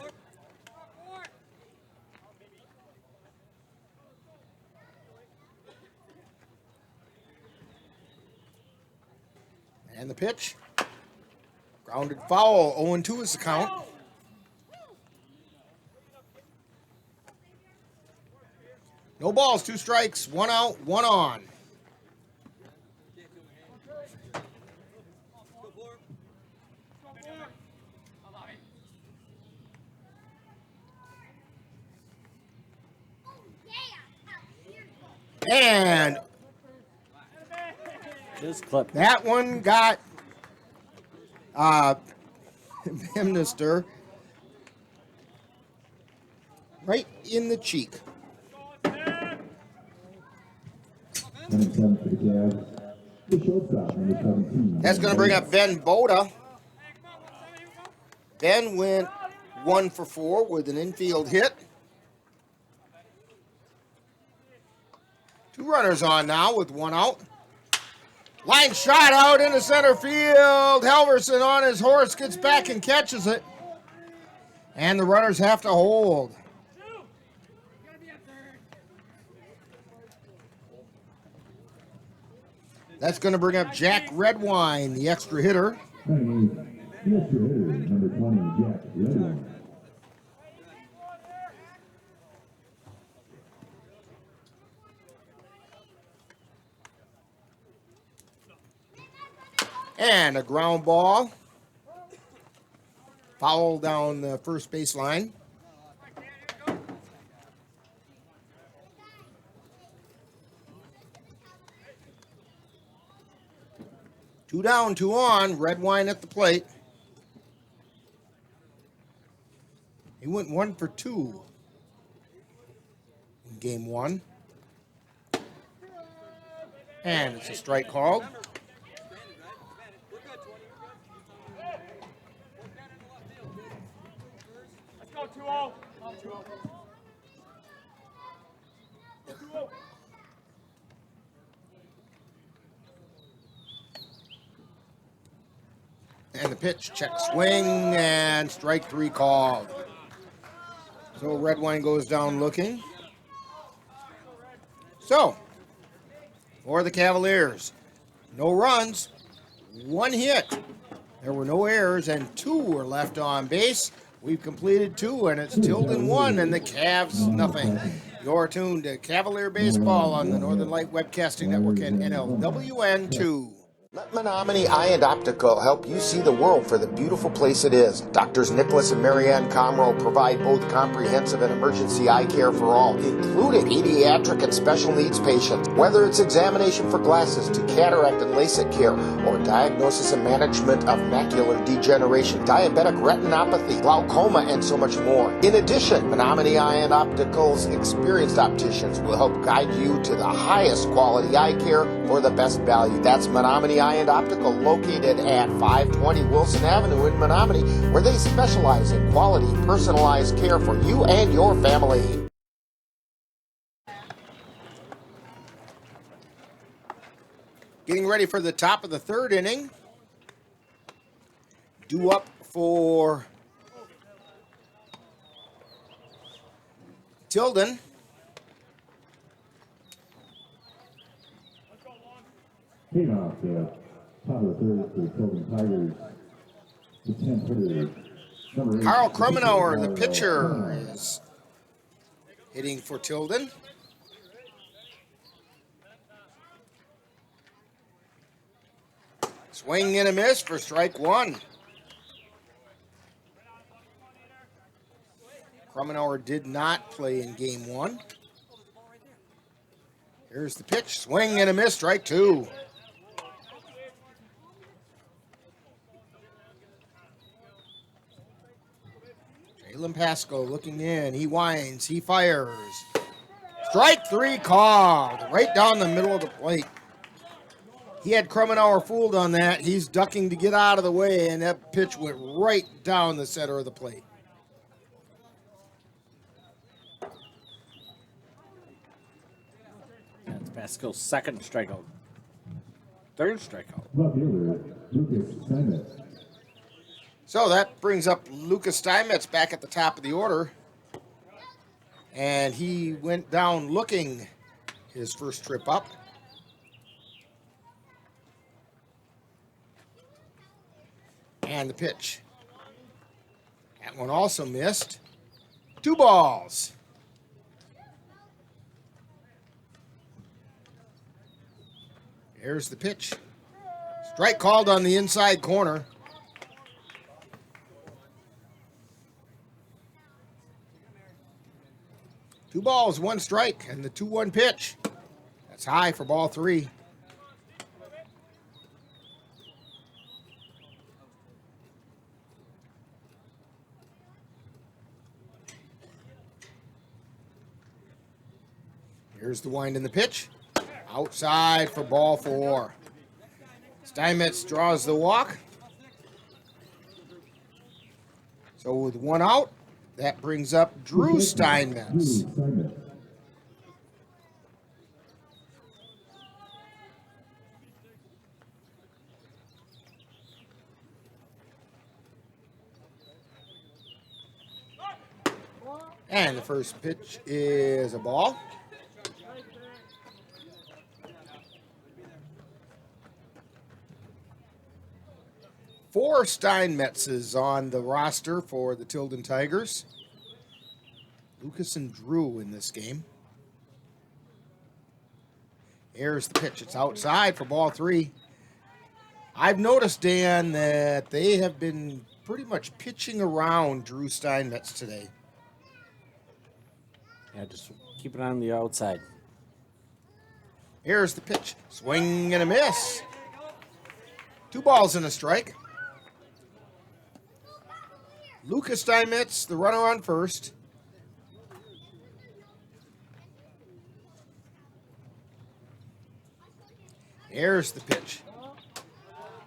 Speaker 14: And the pitch. Grounded foul. 0-2 is the count. No balls, 2 strikes, 1 out, 1 on. And
Speaker 16: just clip.
Speaker 14: That one got Minister right in the cheek. That's going to bring up Ben Boda. Ben went 1 for 4 with an infield hit. 2 runners on now with 1 out. Line shot out into center field. Halverson on his horse gets back and catches it. And the runners have to hold. That's going to bring up Jack Redwine, the extra hitter.
Speaker 15: The extra hitter, number 20, Jack Redwine.
Speaker 14: And a ground ball. Foul down the first baseline. Two down, 2 on. Redwine at the plate. He went 1 for 2 in game 1. And it's a strike called. And the pitch, check swing, and strike 3 called. So Redwine goes down looking. So, for the Cavaliers, no runs, 1 hit. There were no errors, and 2 were left on base. We've completed 2, and it's Tilden 1 and the Cavs nothing. You're tuned to Cavalier Baseball on the Northern Light Webcasting Network and NLWN-2. Let Menominee Eye and Optical help you see the world for the beautiful place it is. Doctors Nicholas and Marianne Comroe provide both comprehensive and emergency eye care for all, including pediatric and special needs patients. Whether it's examination for glasses to cataract and LASIK care, or diagnosis and management of macular degeneration, diabetic retinopathy, glaucoma, and so much more. In addition, Menominee Eye and Optical's experienced opticians will help guide you to the highest quality eye care for the best value. That's Menominee Eye and Optical, located at 520 Wilson Avenue in Menominee, where they specialize in quality, personalized care for you and your family. Getting ready for the top of the 3rd inning. Due up for Tilden.
Speaker 15: Came off the top of the 3rd for the Tilden Tigers. The 10th hitter, number 8.
Speaker 14: Carl Krummenauer, the pitcher, is hitting for Tilden. Swing and a miss for strike 1. Krummenauer did not play in game 1. Here's the pitch. Swing and a miss, strike 2. Jalen Pasco looking in. He winds. He fires. Strike 3 called. Right down the middle of the plate. He had Krummenauer fooled on that. He's ducking to get out of the way, and that pitch went right down the center of the plate.
Speaker 16: That's Pasco's 2nd strikeout. 3rd strikeout.
Speaker 15: Left fielder, Lucas Steinmetz.
Speaker 14: So that brings up Lucas Steinmetz back at the top of the order. And he went down looking his first trip up. And the pitch. That one also missed. 2 balls. Here's the pitch. Strike called on the inside corner. Two balls, 1 strike, and the 2-1 pitch. That's high for ball 3. Here's the wind in the pitch. Outside for ball 4. Steinmetz draws the walk. So with 1 out, that brings up Drew Steinmetz. And the first pitch is a ball. Four Steinmetzes on the roster for the Tilden Tigers. Lucas and Drew in this game. Here's the pitch. It's outside for ball 3. I've noticed, Dan, that they have been pretty much pitching around Drew Steinmetz today.
Speaker 16: Yeah, just keep it on the outside.
Speaker 14: Here's the pitch. Swing and a miss. 2 balls and a strike. Lucas Steinmetz, the runner on first. Here's the pitch.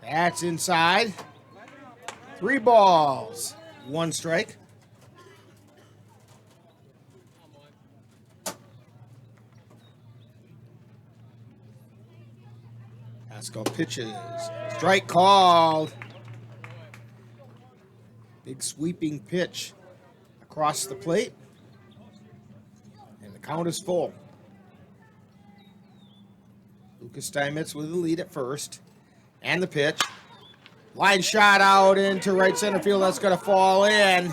Speaker 14: That's inside. 3 balls, 1 strike. Pascal pitches. Strike called. Big sweeping pitch across the plate. And the count is full. Lucas Steinmetz with the lead at first. And the pitch. Line shot out into right center field. That's going to fall in.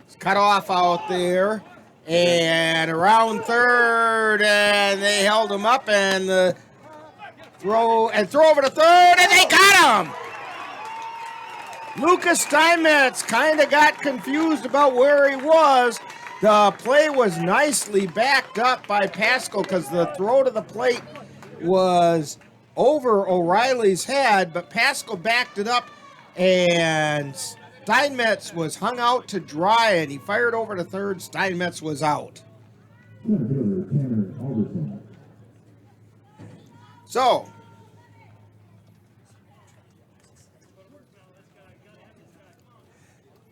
Speaker 14: It's cut off out there. And around third. And they held him up. And the throw over to third. And they got him. Lucas Steinmetz kind of got confused about where he was. The play was nicely backed up by Pascal because the throw to the plate was over O'Reilly's head, but Pascal backed it up, and Steinmetz was hung out to dry, and he fired over to third. Steinmetz was out. So,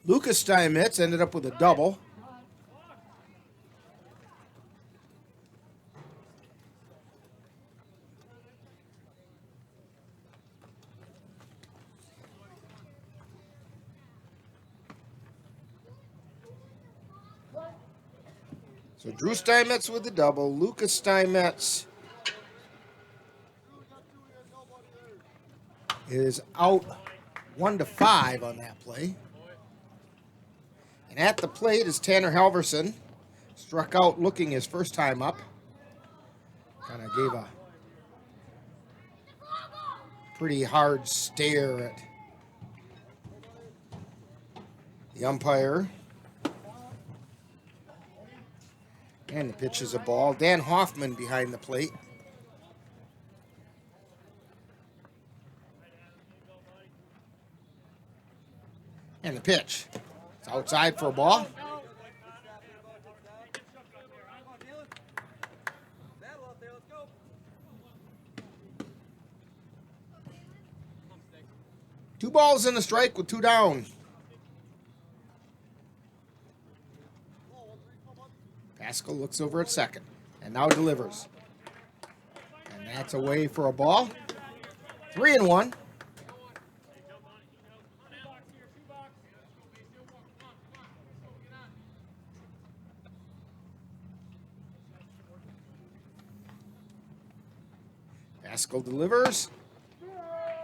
Speaker 14: Lucas Steinmetz ended up with a double. So Drew Steinmetz with the double. Lucas Steinmetz is out 1-5 on that play. And at the plate is Tanner Halverson. Struck out looking his first time up. Kind of gave a pretty hard stare at the umpire. And the pitch is a ball. Dan Hoffman behind the plate. And the pitch. It's outside for a ball. Two balls and a strike with 2 down. Pascal looks over at second and now delivers. And that's away for a ball. 3-1. Pascal delivers.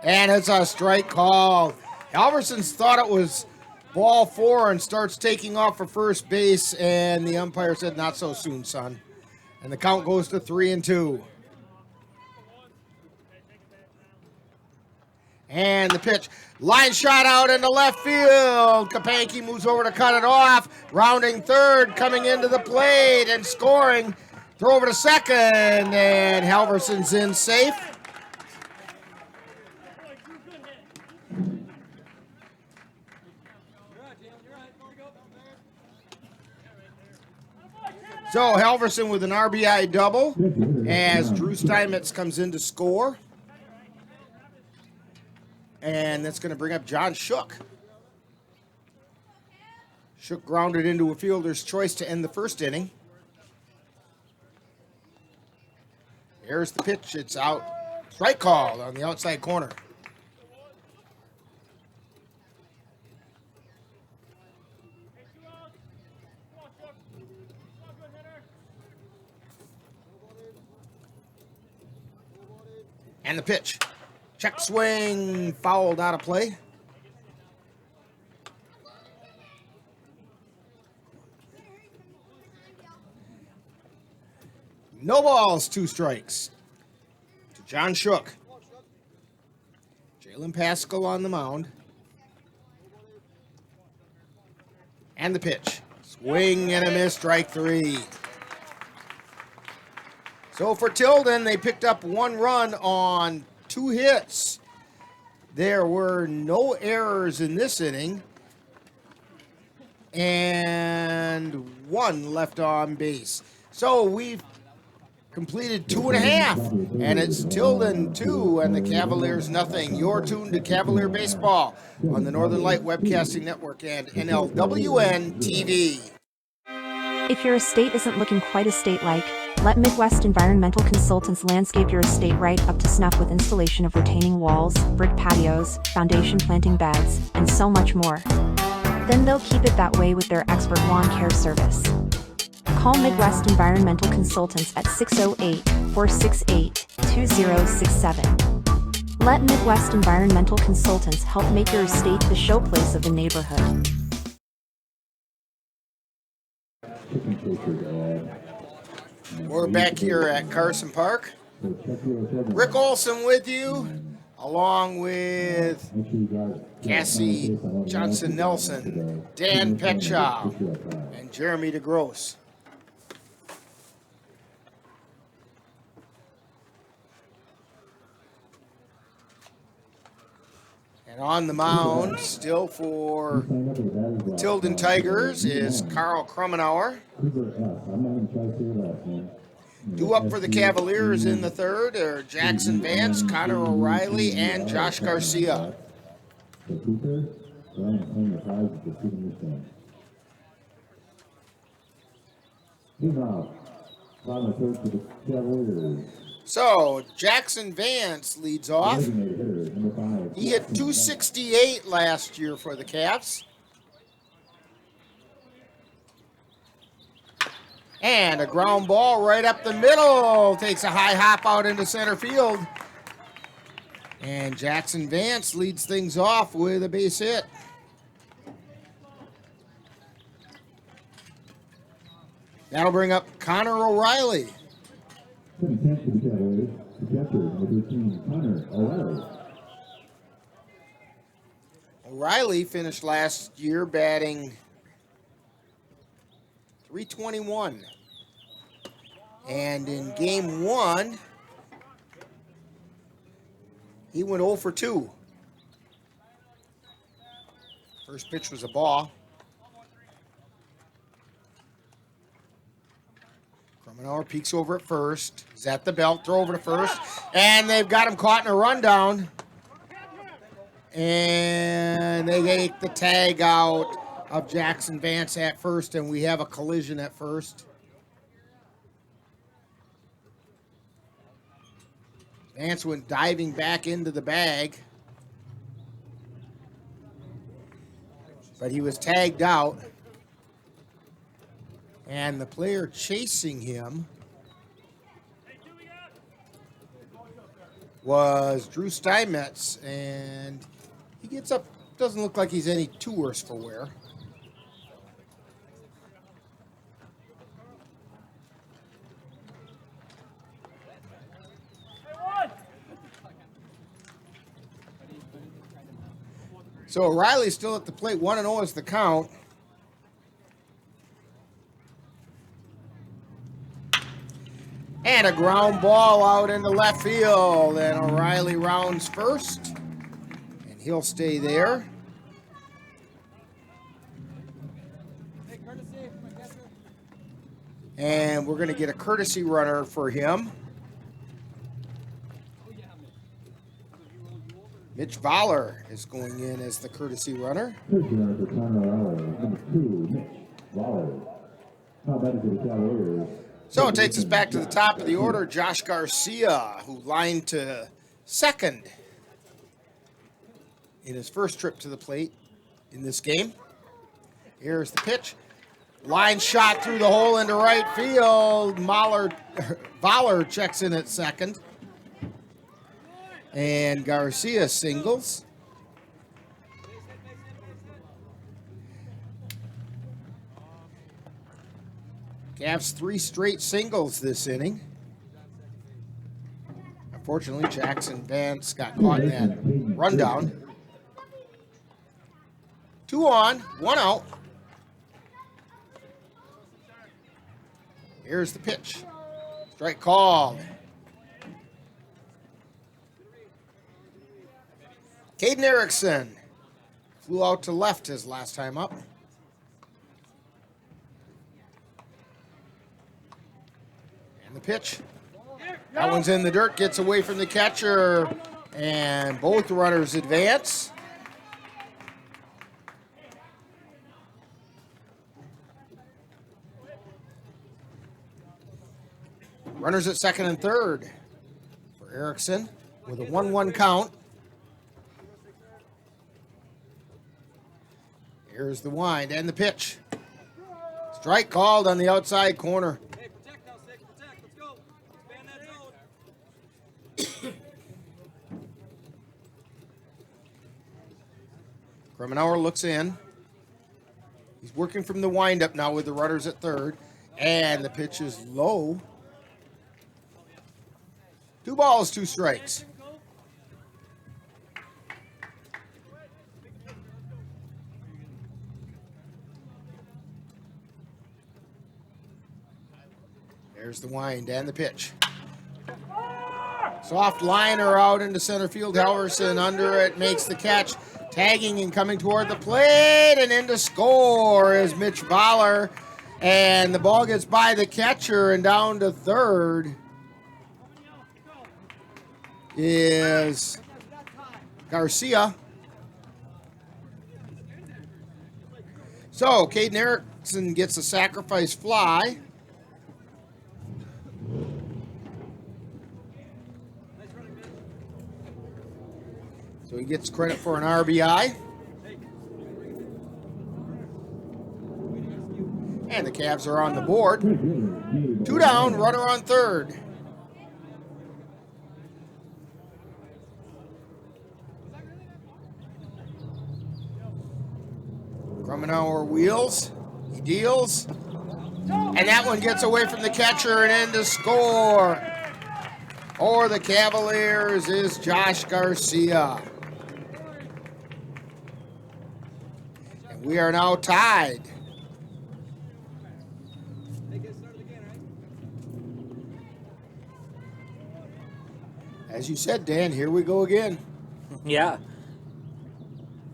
Speaker 14: And it's a strike call. Halverson's thought it was ball 4 and starts taking off for first base, and the umpire said, not so soon, son. And the count goes to 3-2. And the pitch. Line shot out into left field. Kapanke moves over to cut it off. Rounding third, coming into the plate and scoring. Throw over to second, and Halverson's in safe. So Halverson with an RBI double as Drew Steinmetz comes in to score. And that's going to bring up John Shook. Shook grounded into a fielder's choice to end the first inning. There's the pitch. It's out. Strike called on the outside corner. And the pitch. Check swing, fouled out of play. No balls, 2 strikes. To John Shook. Jalen Pascal on the mound. And the pitch. Swing and a miss, strike 3. So for Tilden, they picked up 1 run on 2 hits. There were no errors in this inning. And 1 left on base. So we've completed 2.5. And it's Tilden 2 and the Cavaliers nothing. You're tuned to Cavalier Baseball on the Northern Light Webcasting Network and NLWN-TV.
Speaker 5: If your estate isn't looking quite estate-like, let Midwest Environmental Consultants landscape your estate right up to snuff with installation of retaining walls, brick patios, foundation planting beds, and so much more. Then they'll keep it that way with their expert lawn care service. Call Midwest Environmental Consultants at 608-468-2067. Let Midwest Environmental Consultants help make your estate the showplace of the neighborhood.
Speaker 14: We're back here at Carson Park. Rick Olson with you, along with Cassie Johnson-Nelson, Dan Petshaw, and Jeremy DeGrosse. And on the mound, still for the Tilden Tigers, is Carl Krummenauer. Due up for the Cavaliers in the third are Jackson Vance, Connor O'Reilly, and Josh Garcia. So, Jackson Vance leads off. He hit .268 last year for the Cavs. And a ground ball right up the middle. Takes a high hop out into center field. And Jackson Vance leads things off with a base hit. That'll bring up Connor O'Reilly. O'Reilly finished last year batting .321. And in game 1, he went 0 for 2. First pitch was a ball. Krummenauer peeks over at first. He's at the belt, throw over to first. And they've got him caught in a rundown. And they take the tag out of Jackson Vance at first, and we have a collision at first. Vance went diving back into the bag, but he was tagged out. And the player chasing him was Drew Steinmetz, and he gets up doesn't look like he's any too worse for wear. So O'Reilly's still at the plate. 1-0 is the count. And a ground ball out into left field. And O'Reilly rounds first. And he'll stay there. And we're going to get a courtesy runner for him. Mitch Voller is going in as the courtesy runner.
Speaker 15: Courtesy runner for Connor Raleigh, number 2, Mitch Voller. Now batting for the Cavaliers.
Speaker 14: So it takes us back to the top of the order. Josh Garcia, who lined to second in his first trip to the plate in this game. Here's the pitch. Line shot through the hole into right field. Voller checks in at second. And Garcia singles. Cavs 3 straight singles this inning. Unfortunately, Jackson Vance got caught in that rundown. 2 on, 1 out. Here's the pitch. Strike called. Caden Erickson flew out to left his last time up. And the pitch. That one's in the dirt, gets away from the catcher, and both runners advance. Runners at second and third for Erickson with a 1-1 count. Here's the wind and the pitch. Strike called on the outside corner.
Speaker 12: Hey, protect now, Six. Protect. Let's go. Expand that zone.
Speaker 14: Kremenauer looks in. He's working from the windup now with the runners at third. And the pitch is low. 2 balls, 2 strikes. There's the wind and the pitch. Soft liner out into center field. Halverson under it, makes the catch. Tagging and coming toward the plate, and in to score is Mitch Voller. And the ball gets by the catcher, and down to third is Garcia. So Caden Erickson gets a sacrifice fly. So he gets credit for an RBI. And the Cavs are on the board. 2 down, runner on third. Kremenauer wheels. He deals. And that one gets away from the catcher and in to score. For the Cavaliers is Josh Garcia. And we are now tied. As you said, Dan, here we go again.
Speaker 16: Yeah.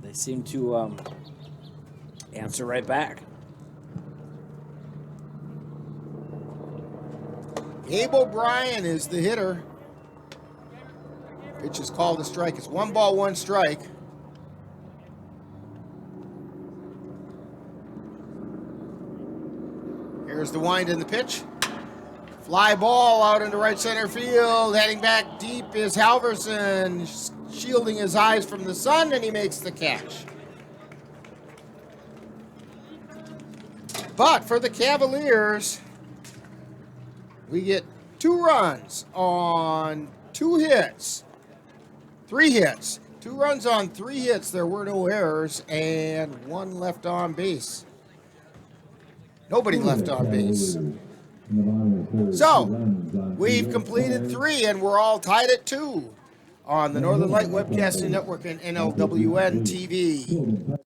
Speaker 16: They seem to answer right back.
Speaker 14: Gabe O'Brien is the hitter. Pitch is called a strike. It's 1 ball, 1 strike. Here's the wind in the pitch. Fly ball out into right center field. Heading back deep is Halverson, shielding his eyes from the sun, and he makes the catch. But for the Cavaliers, we get 2 runs on 2 hits. 3 hits. 2 runs on 3 hits. There were no errors and 1 left on base. Nobody left on base. So, we've completed 3 and we're all tied at 2 on the Northern Light Webcasting Network and NLWN-TV.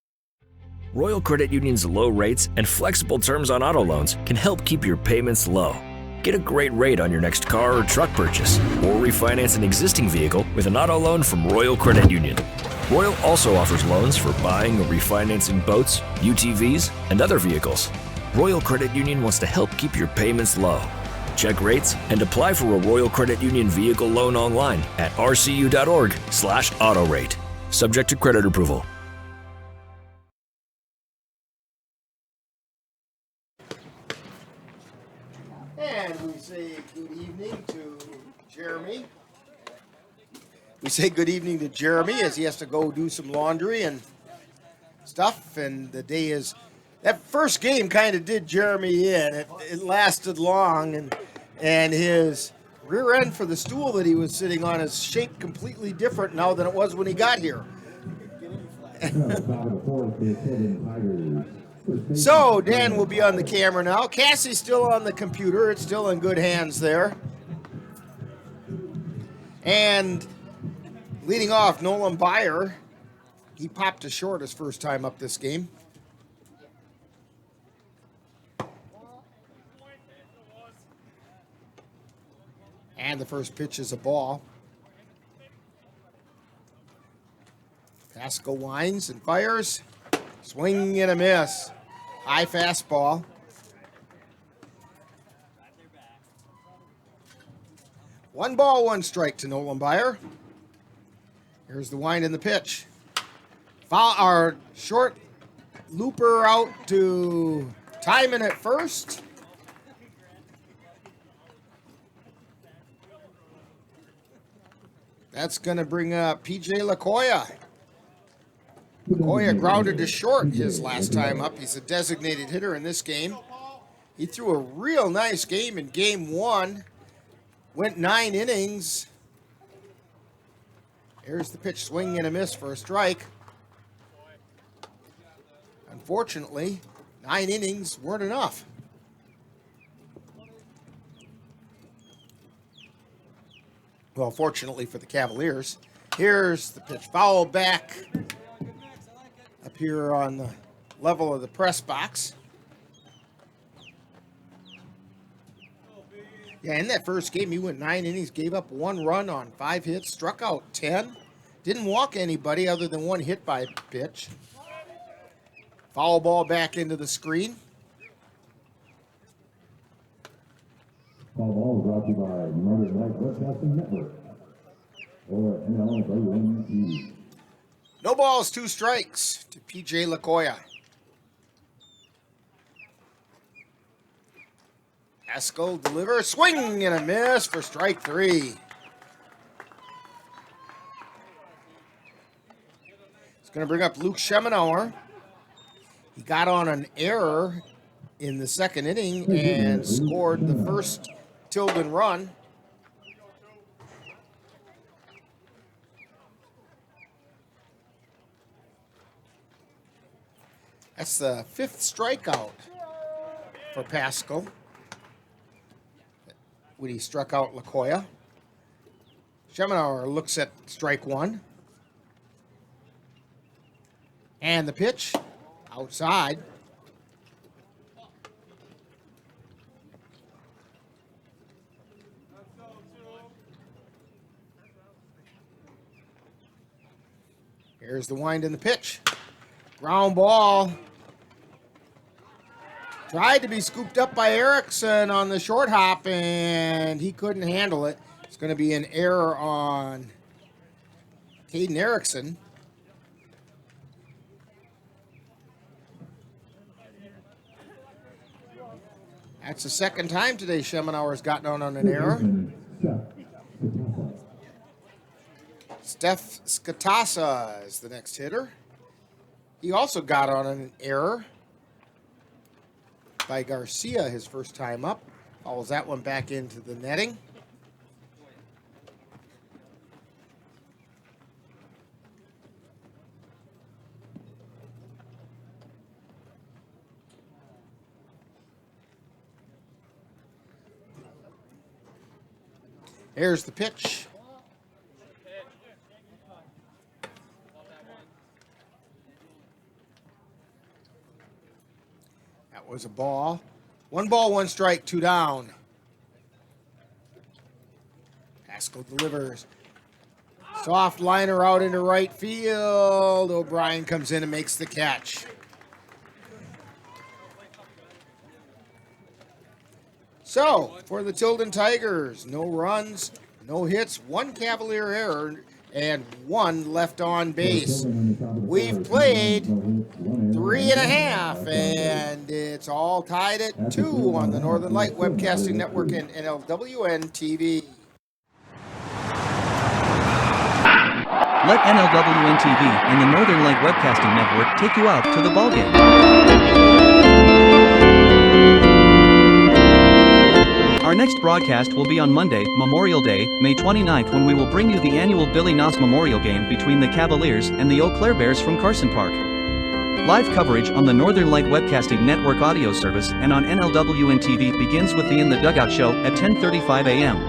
Speaker 21: Royal Credit Union's low rates and flexible terms on auto loans can help keep your payments low. Get a great rate on your next car or truck purchase, or refinance an existing vehicle with an auto loan from Royal Credit Union. Royal also offers loans for buying or refinancing boats, UTVs, and other vehicles. Royal Credit Union wants to help keep your payments low. Check rates and apply for a Royal Credit Union vehicle loan online at rcu.org/autorate. Subject to credit approval.
Speaker 14: And we say good evening to Jeremy. We say good evening to Jeremy as he has to go do some laundry and stuff. And the day is... That first game kind of did Jeremy in. It lasted long, and his rear end for the stool that he was sitting on is shaped completely different now than it was when he got here. So, Dan will be on the camera now. Cassie's still on the computer. It's still in good hands there. And leading off, Nolan Byer. He popped a short his first time up this game. And the first pitch is a ball. Pasco winds and fires. Swing and a miss. High fastball. One ball, 1 strike to Nolan Byer. Here's the wind and the pitch. Foul, our short looper out to Timon at first. That's going to bring up P.J. LaCoya. LaCoya grounded to short his last time up. He's a designated hitter in this game. He threw a real nice game in Game 1. Went 9 innings. Here's the pitch, swing and a miss for a strike. Unfortunately, 9 innings weren't enough. Well, fortunately for the Cavaliers. Here's the pitch, foul back up here on the level of the press box. Yeah, in that first game, he went 9 innings, gave up 1 run on 5 hits, struck out 10. Didn't walk anybody other than 1 hit by pitch. Foul ball back into the screen.
Speaker 15: Foul ball brought to you by Northern Light Webcasting Network or NLWN-TV.
Speaker 14: No balls, 2 strikes to P.J. LaCoya. Pascal delivers, swing and a miss for strike 3. It's going to bring up Luke Schemenauer. He got on an error in the second inning and scored the first Tilden run. That's the 5th strikeout for Pascal when he struck out LaCoya. Schemenauer looks at strike 1. And the pitch outside. Here's the wind and the pitch. Ground ball. Tried to be scooped up by Erickson on the short hop, and he couldn't handle it. It's going to be an error on Caden Erickson. That's the second time today Schemenauer's gotten on an error. Steph Skatasa is the next hitter. He also got on an error by Garcia his first time up. Follows that one back into the netting. Here's the pitch. That was a ball. 1 ball, 1 strike, 2 down. Pascal delivers. Soft liner out into right field. O'Brien comes in and makes the catch. So, for the Tilden Tigers, no runs, no hits, 1 Cavalier error, and 1 left on base. We've played 3.5, and it's all tied at 2 on the Northern Light Webcasting Network and NLWN-TV.
Speaker 4: Let NLWN-TV and the Northern Light Webcasting Network take you out to the ballgame. Our next broadcast will be on Monday, Memorial Day, May 29th, when we will bring you the annual Billy Noss Memorial Game between the Cavaliers and the Eau Claire Bears from Carson Park. Live coverage on the Northern Light Webcasting Network audio service and on NLWN-TV begins with the In the Dugout show at 10:35 a.m.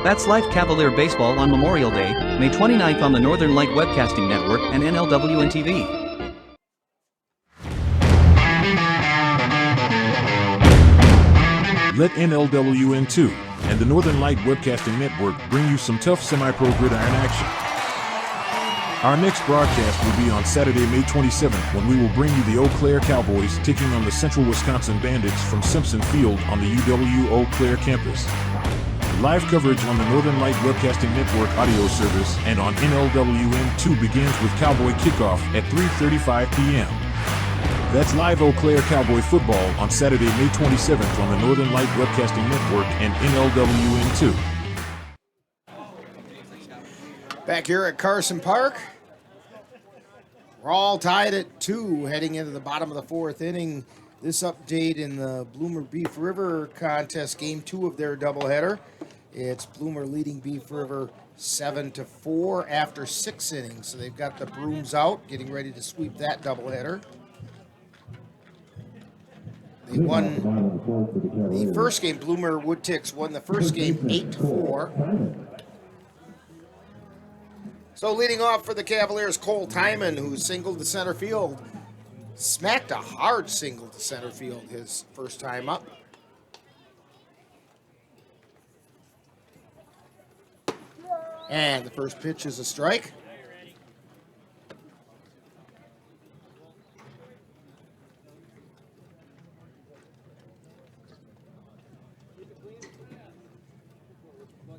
Speaker 4: That's live Cavalier baseball on Memorial Day, May 29th on the Northern Light Webcasting Network and NLWN-TV.
Speaker 20: Let NLWN2 and the Northern Light Webcasting Network bring you some tough semi-pro gridiron action. Our next broadcast will be on Saturday, May 27th, when we will bring you the Eau Claire Cavaliers taking on the Central Wisconsin Bandits from Simpson Field on the UW Eau Claire campus. Live coverage on the Northern Light Webcasting Network audio service and on NLWN2 begins with Cowboy Kickoff at 3:35 p.m. That's live Eau Claire Cowboy football on Saturday, May 27th on the Northern Light Webcasting Network and NLWN2.
Speaker 14: Back here at Carson Park, we're all tied at 2 heading into the bottom of the 4th inning. This update in the Bloomer Beef River contest, game 2 of their doubleheader. It's Bloomer leading Beef River 7-4 after 6 innings. So they've got the brooms out, getting ready to sweep that doubleheader. They won the first game. Bloomer Woodticks won the first game 8-4. So leading off for the Cavaliers, Cole Timon, who singled to center field. Smacked a hard single to center field his first time up. And the first pitch is a strike.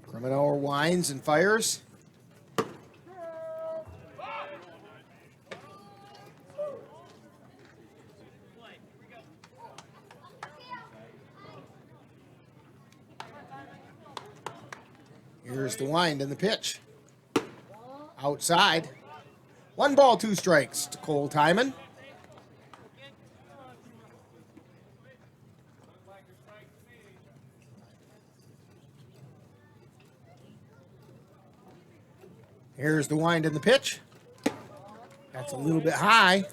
Speaker 14: Krimenauer winds and fires. Here's the wind and the pitch. Outside. 1 ball, 2 strikes to Cole Timon. Here's the wind and the pitch. That's a little bit high.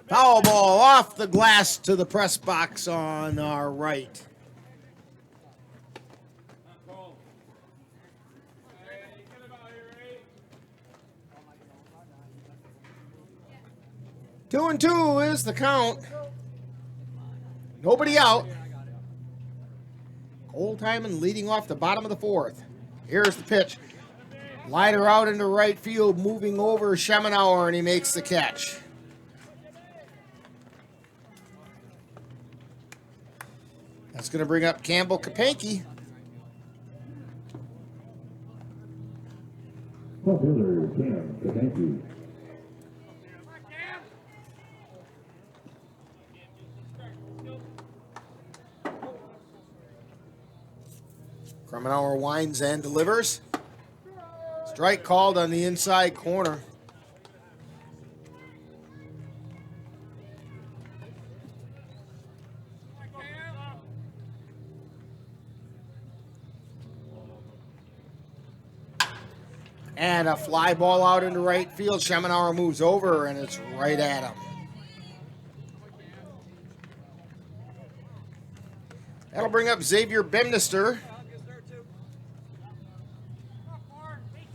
Speaker 14: Foul ball off the glass to the press box on our right. Two and 2 is the count. Nobody out. Cole Timon leading off the bottom of the 4th. Here's the pitch. Liner out into right field, moving over Schemenauer, and he makes the catch. That's going to bring up Campbell Kapanke.
Speaker 15: Fielder Cam Kapanke.
Speaker 14: Krimenauer winds and delivers. Strike called on the inside corner. And a fly ball out into right field. Schemenauer moves over, and it's right at him. That'll bring up Xavier Bemnister.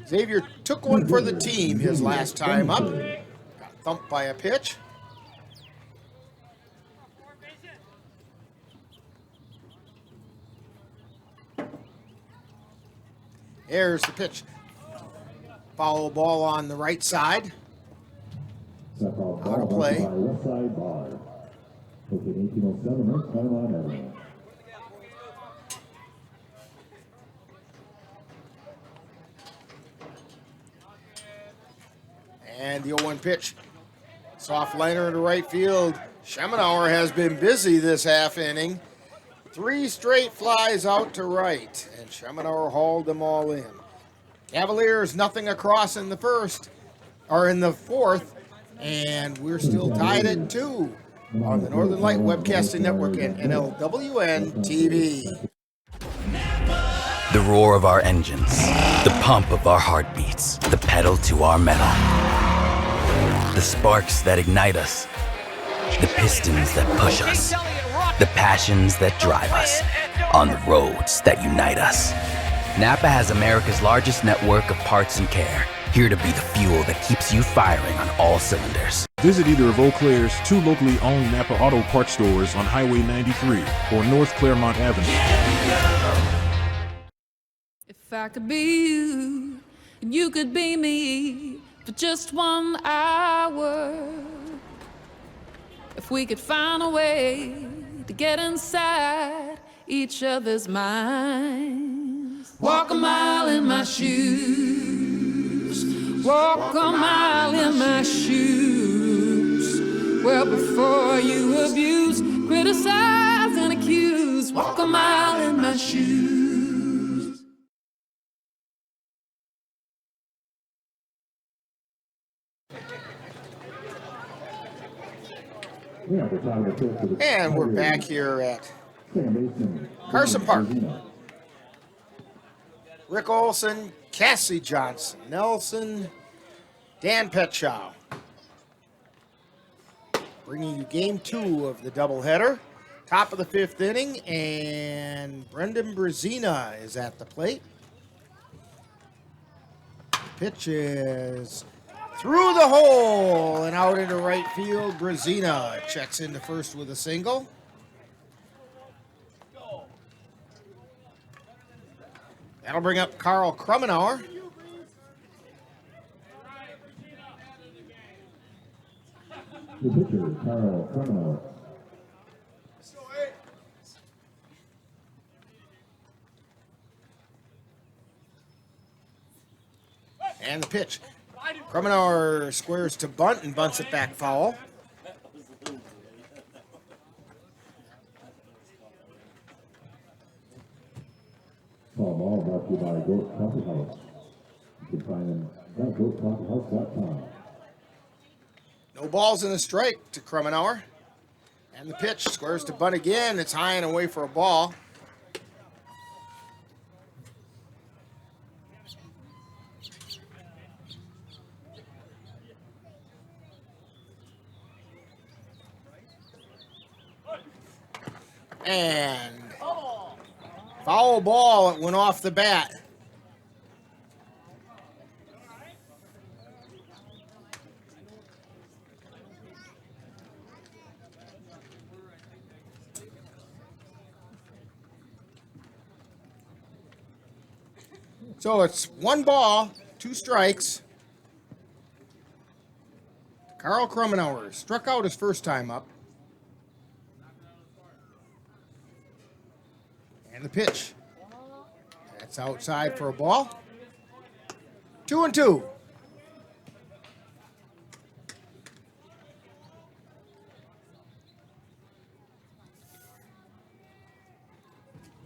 Speaker 14: Xavier took one for the team his last time up. Got thumped by a pitch. There's the pitch. Foul ball on the right side. Out of play.
Speaker 15: West side bar. Taking 1807, North Carolina.
Speaker 14: And the 0-1 pitch. Soft liner into right field. Schemenauer has been busy this half inning. 3 straight flies out to right, and Schemenauer hauled them all in. Cavaliers nothing across in the fourth, and we're still tied at 2 on the Northern Light Webcasting Network and NLWN-TV.
Speaker 19: The roar of our engines, the pump of our heartbeats, the pedal to our metal. The sparks that ignite us, the pistons that push us, the passions that drive us, on the roads that unite us. Napa has America's largest network of parts and care, here to be the fuel that keeps you firing on all cylinders.
Speaker 20: Visit either of Eau Claire's 2 locally owned Napa Auto Parts stores on Highway 93 or North Claremont Avenue.
Speaker 1: If I could be you, and you could be me for just 1 hour. If we could find a way to get inside each other's minds. Walk a mile in my shoes. Walk a mile in my shoes. Well, before you abuse, criticize, and accuse. Walk a mile in my shoes.
Speaker 14: And we're back here at Carson Park. Rick Olson, Cassie Johnson, Nelson, Dan Petschow. Bringing you game 2 of the doubleheader. Top of the 5th inning, and Brendan Brezina is at the plate. Pitch is through the hole and out into right field. Brezina checks into first with a single. That'll bring up Carl Krummenauer.
Speaker 15: The pitcher, Carl Krummenauer.
Speaker 14: And the pitch. Krummenauer squares to bunt and bunts it back foul.
Speaker 15: Foul ball brought to you by Goat Coffee House. You can find them at goatcoffeehouse.com.
Speaker 14: No balls and a strike to Krummenauer. And the pitch squares to bunt again. It's high and away for a ball. And foul ball, it went off the bat. So it's 1 ball, 2 strikes. Carl Krummenauer struck out his first time up. And the pitch. That's outside for a ball. 2-2.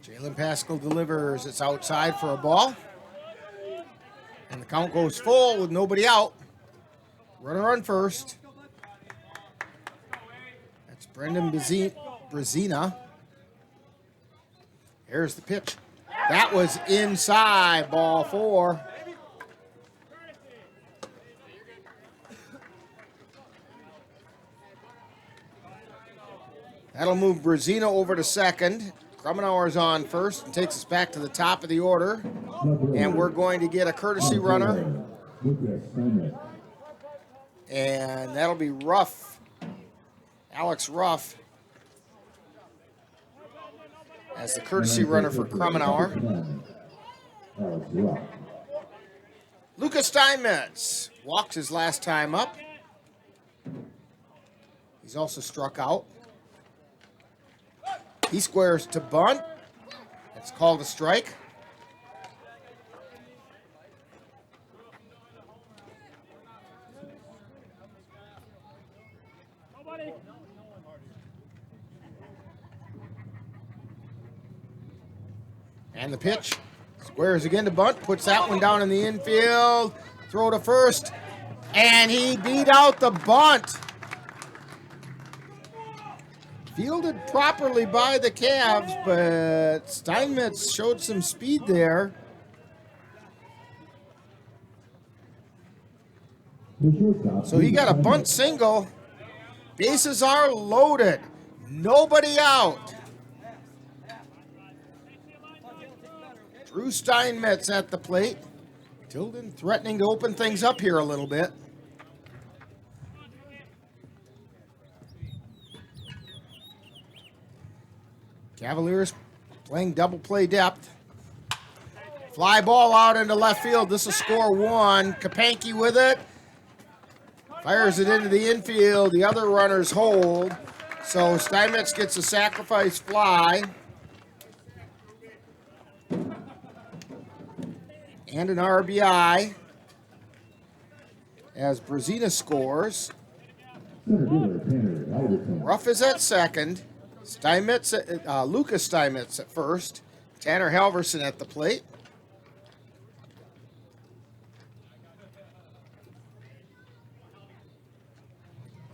Speaker 14: Jalen Pascal delivers. It's outside for a ball. And the count goes full with nobody out. Runner on first. That's Brendan Brezina. Here's the pitch. That was inside, ball 4. That'll move Brzezina over to second. Krummenauer's on first and takes us back to the top of the order. And we're going to get a courtesy runner. And that'll be Ruff. Alex Ruff as the courtesy runner for Krummenauer. Lucas Steinmetz walked his last time up. He's also struck out. He squares to bunt. It's called a strike. And the pitch. Squares again to bunt. Puts that one down in the infield. Throw to first. And he beat out the bunt. Fielded properly by the Cavs, but Steinmetz showed some speed there. So he got a bunt single. Bases are loaded. Nobody out. Drew Steinmetz at the plate. Tilden threatening to open things up here a little bit. Cavaliers playing double play depth. Fly ball out into left field. This will score one. Kapanke with it. Fires it into the infield. The other runners hold. So Steinmetz gets a sacrifice fly. And an RBI as Brzezina scores. Ruff is at second. Steinmetz, Lucas Steinmetz at first. Tanner Halverson at the plate.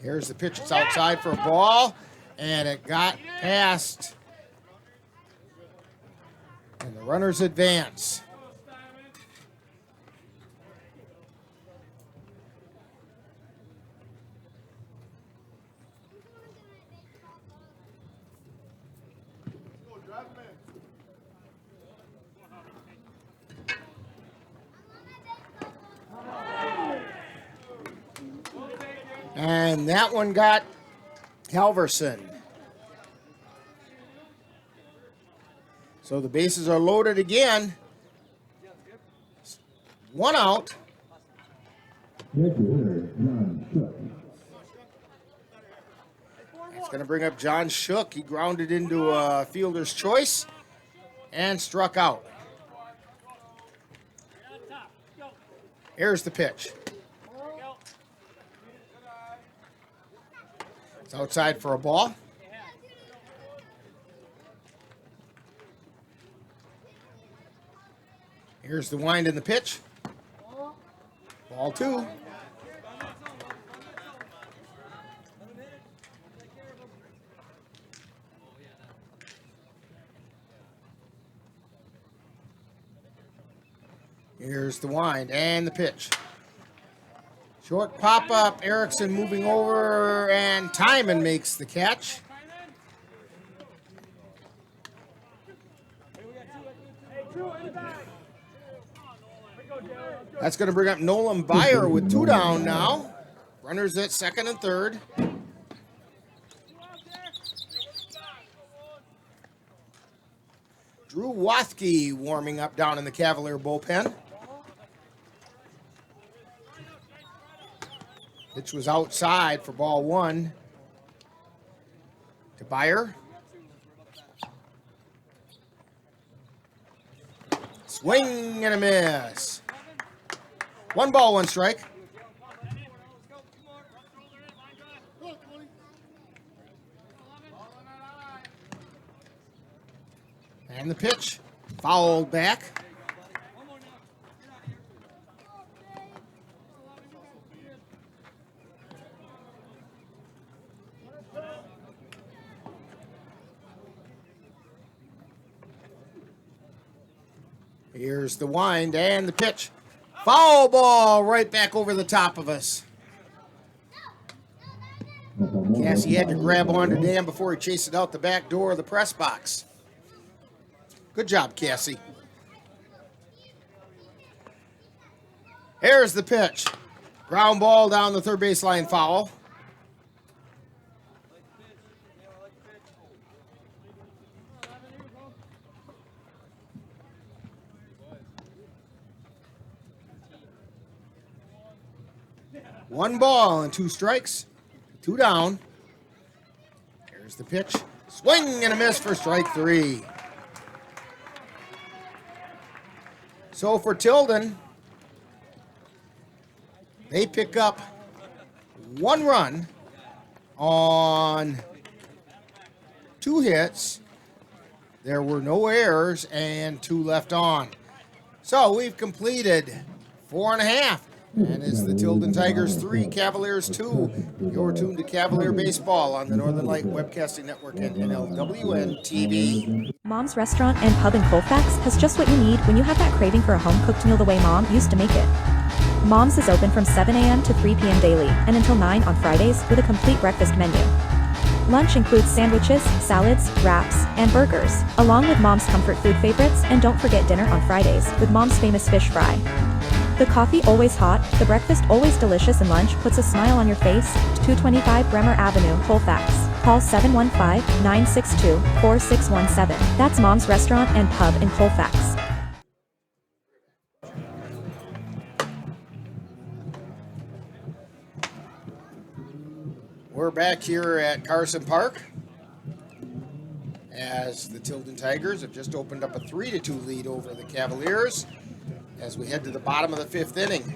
Speaker 14: Here's the pitch. It's outside for a ball. And it got past. And the runners advance. And that one got Halverson. So the bases are loaded again. One out. It's going to bring up John Shook. He grounded into a fielder's choice and struck out. Here's the pitch. It's outside for a ball. Here's the wind in the pitch. Ball two. Here's the wind and the pitch. Short pop-up, Erickson moving over, and Timon makes the catch. That's going to bring up Nolan Byer with two down now. Runners at second and third. Drew Wathke warming up down in the Cavalier bullpen. Pitch was outside for ball one to Byer. Swing and a miss. One ball, one strike. And the pitch fouled back. Here's the wind and the pitch. Foul ball right back over the top of us. Cassie had to grab onto Dan before he chased it out the back door of the press box. Good job, Cassie. Here's the pitch. Ground ball down the third baseline, foul. One ball and 2 strikes. 2 down. Here's the pitch. Swing and a miss for strike 3. So for Tilden, they pick up 1 run on 2 hits. There were no errors and 2 left on. So we've completed 4.5. And it's the Tilden Tigers 3, Cavaliers 2. You're tuned to Cavalier Baseball on the Northern Light Webcasting Network and NLWN-TV.
Speaker 5: Mom's Restaurant and Pub in Colfax has just what you need when you have that craving for a home-cooked meal the way Mom used to make it. Mom's is open from 7 a.m. to 3 p.m. daily and until 9 on Fridays with a complete breakfast menu. Lunch includes sandwiches, salads, wraps, and burgers, along with Mom's comfort food favorites, and don't forget dinner on Fridays with Mom's famous fish fry. The coffee always hot, the breakfast always delicious, and lunch puts a smile on your face. 225 Bremer Avenue, Colfax. Call 715-962-4617. That's Mom's Restaurant and Pub in Colfax.
Speaker 14: We're back here at Carson Park as the Tilden Tigers have just opened up a 3-2 lead over the Cavaliers as we head to the bottom of the 5th inning.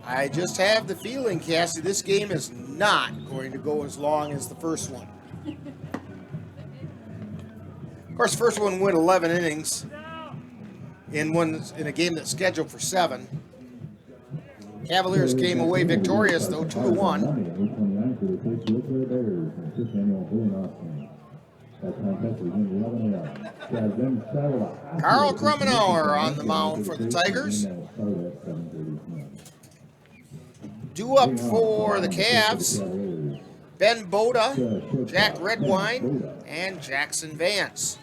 Speaker 14: I just have the feeling, Cassie, this game is not going to go as long as the first one. Of course, the first one went 11 innings in a game that's scheduled for 7. Cavaliers came away victorious, though, 2-1. Carl Krummenauer on the mound for the Tigers. Due up for the Cavs, Ben Boda, Jack Redwine, and Jackson Vance.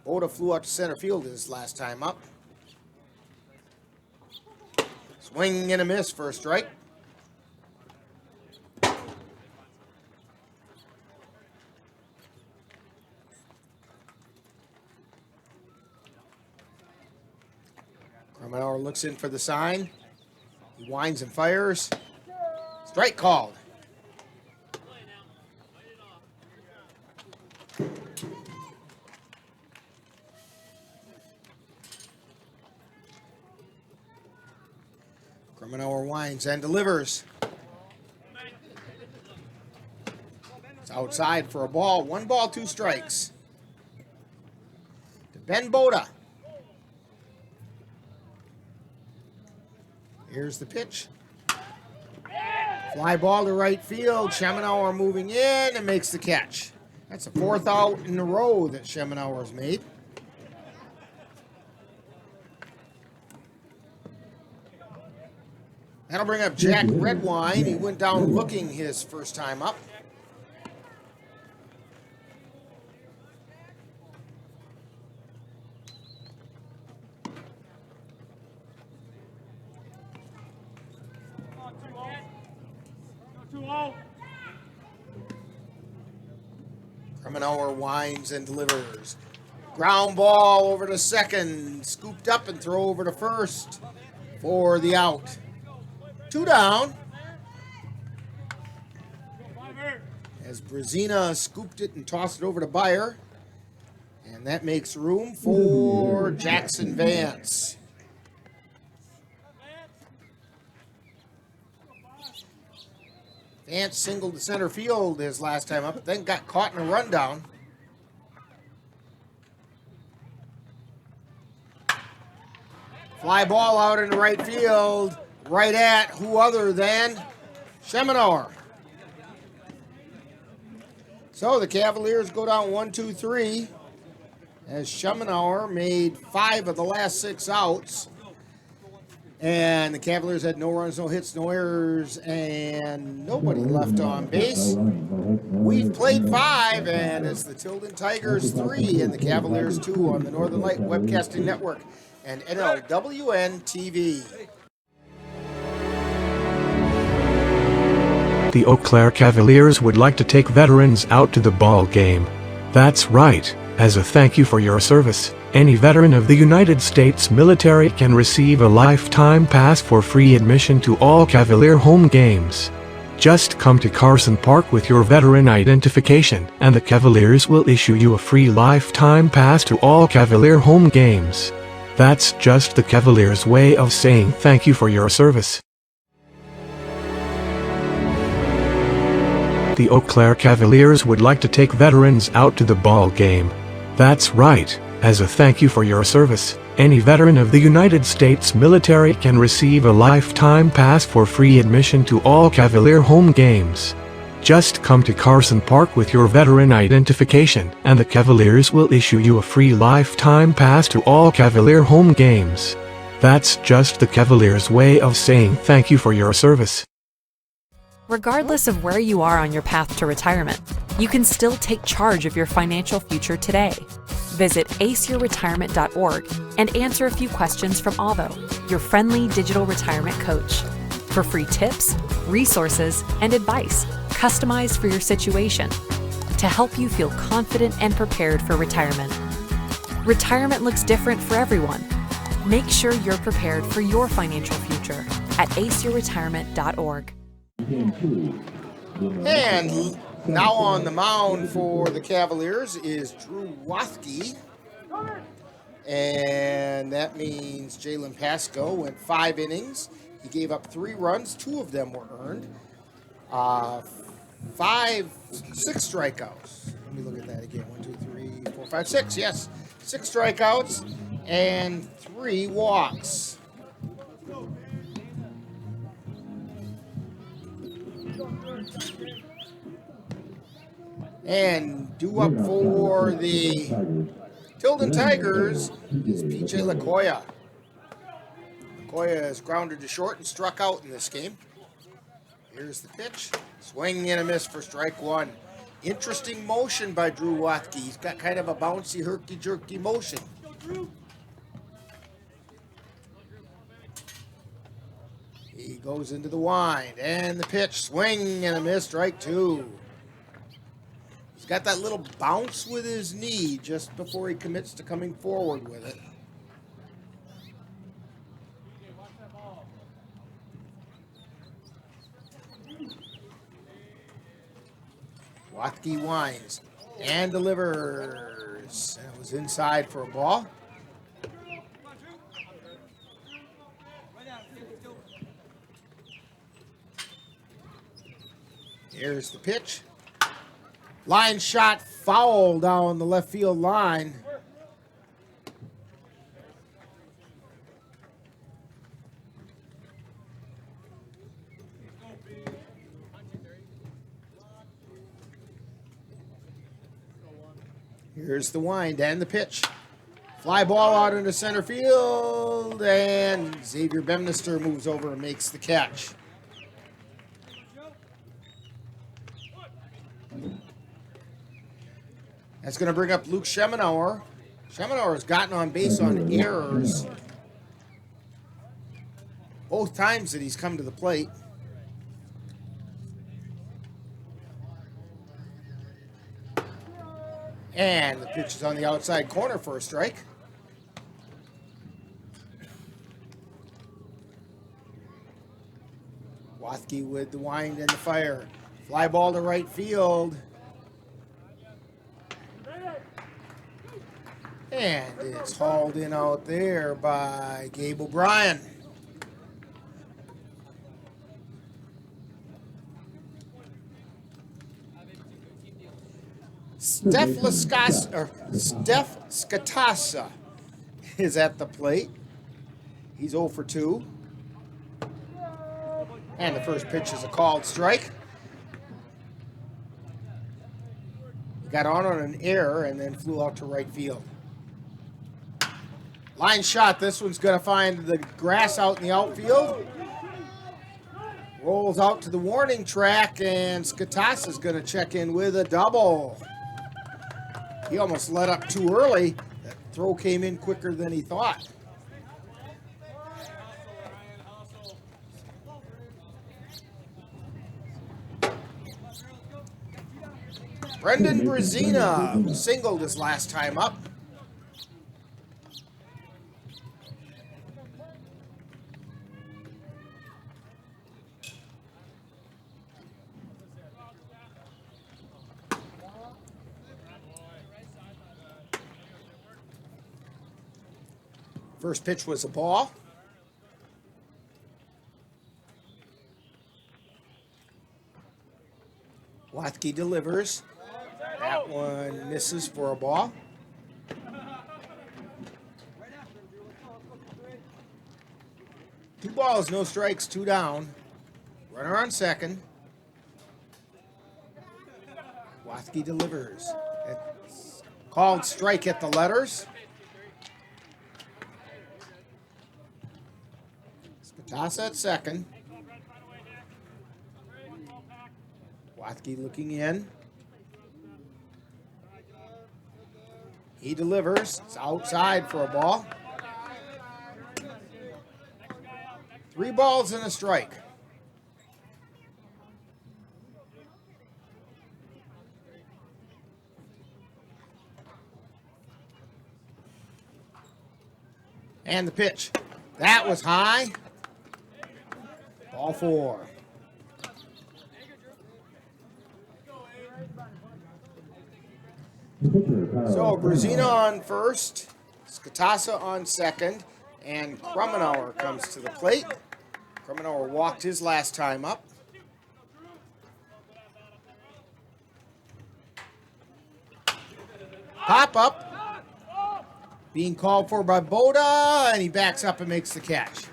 Speaker 14: Boda flew out to center field his last time up. Swing and a miss for a strike. Krummenauer looks in for the sign. He winds and fires. Strike called. Krummenauer winds and delivers. It's outside for a ball. 1 ball, 2 strikes. To Ben Boda. Here's the pitch. Fly ball to right field. Schemenauer moving in and makes the catch. That's the 4th out in a row that Schemenauer has made. That'll bring up Jack Redwine. He went down looking his first time up. Krummenauer winds and delivers. Ground ball over to second. Scooped up and throw over to first for the out. 2 down. As Brazina scooped it and tossed it over to Beyer. And that makes room for Jackson Vance. Vance singled to center field his last time up, then got caught in a rundown. Fly ball out into right field, right at who other than Schemenauer. So the Cavaliers go down 1-2-3 as Schemenauer made 5 of the last 6 outs. And the Cavaliers had no runs, no hits, no errors, and nobody left on base. We've played 5, and it's the Tilden Tigers 3 and the Cavaliers 2 on the Northern Light Webcasting Network and NLWN-TV.
Speaker 8: The Eau Claire Cavaliers would like to take veterans out to the ball game. That's right. As a thank you for your service, any veteran of the United States military can receive a lifetime pass for free admission to all Cavalier home games. Just come to Carson Park with your veteran identification, and the Cavaliers will issue you a free lifetime pass to all Cavalier home games. That's just the Cavaliers' way of saying thank you for your service. The Eau Claire Cavaliers would like to take veterans out to the ball game. That's right. As a thank you for your service, any veteran of the United States military can receive a lifetime pass for free admission to all Cavalier home games. Just come to Carson Park with your veteran identification, and the Cavaliers will issue you a free lifetime pass to all Cavalier home games. That's just the Cavaliers' way of saying thank you for your service.
Speaker 22: Regardless of where you are on your path to retirement, you can still take charge of your financial future today. Visit aceyourretirement.org and answer a few questions from Avo, your friendly digital retirement coach, for free tips, resources, and advice customized for your situation to help you feel confident and prepared for retirement. Retirement looks different for everyone. Make sure you're prepared for your financial future at aceyourretirement.org.
Speaker 14: And now on the mound for the Cavaliers is Drew Wathke. And that means Jalen Pasco went 5 innings. He gave up 3 runs. 2 of them were earned. 6 strikeouts. Let me look at that again. 1, 2, 3, 4, 5, 6. Yes. 6 strikeouts and 3 walks. And due up for the Tilden Tigers is P.J. Lacoya. Lacoya is grounded to short and struck out in this game. Here's the pitch. Swing and a miss for strike 1. Interesting motion by Drew Wathke. He's got kind of a bouncy, herky-jerky motion. He goes into the wind, and the pitch, swing and a miss, strike 2. He's got that little bounce with his knee just before he commits to coming forward with it. Wathke winds and delivers. And it was inside for a ball. Here's the pitch. Line shot foul down the left field line. Here's the wind and the pitch. Fly ball out into center field, and Xavier Bemnister moves over and makes the catch. That's going to bring up Luke Schemenauer. Schemenauer has gotten on base on errors both times that he's come to the plate. And the pitch is on the outside corner for a strike. Wathke with the wind and the fire. Fly ball to right field. And it's hauled in out there by Gabe O'Brien. Steph Skatasa is at the plate. He's 0 for 2. And the first pitch is a called strike. He got on an error and then flew out to right field. Line shot. This one's going to find the grass out in the outfield. Rolls out to the warning track, and Skatas is going to check in with a double. He almost let up too early. That throw came in quicker than he thought. Brendan Brzezina singled his last time up. First pitch was a ball. Wathke delivers. That one misses for a ball. Two balls, no strikes, two down. Runner on second. Wathke delivers. It's called strike at the letters. Toss at second. Wathke looking in. He delivers. It's outside for a ball. 3 balls and a strike. And the pitch. That was high. Ball 4. So Brzezina on first, Skatasa on second, and Krummenauer comes to the plate. Krummenauer walked his last time up. Pop up, being called for by Boda, and he backs up and makes the catch.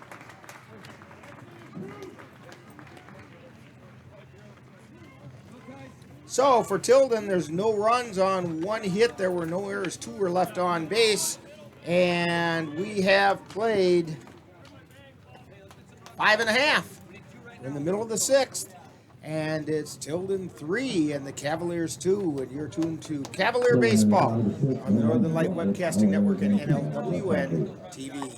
Speaker 14: So for Tilden, there's no runs on 1 hit. There were no errors. 2 were left on base. And we have played 5.5. We're in the middle of the 6th. And it's Tilden 3 and the Cavaliers 2. And you're tuned to Cavalier Baseball on the Northern Light Webcasting Network and NLWN-TV.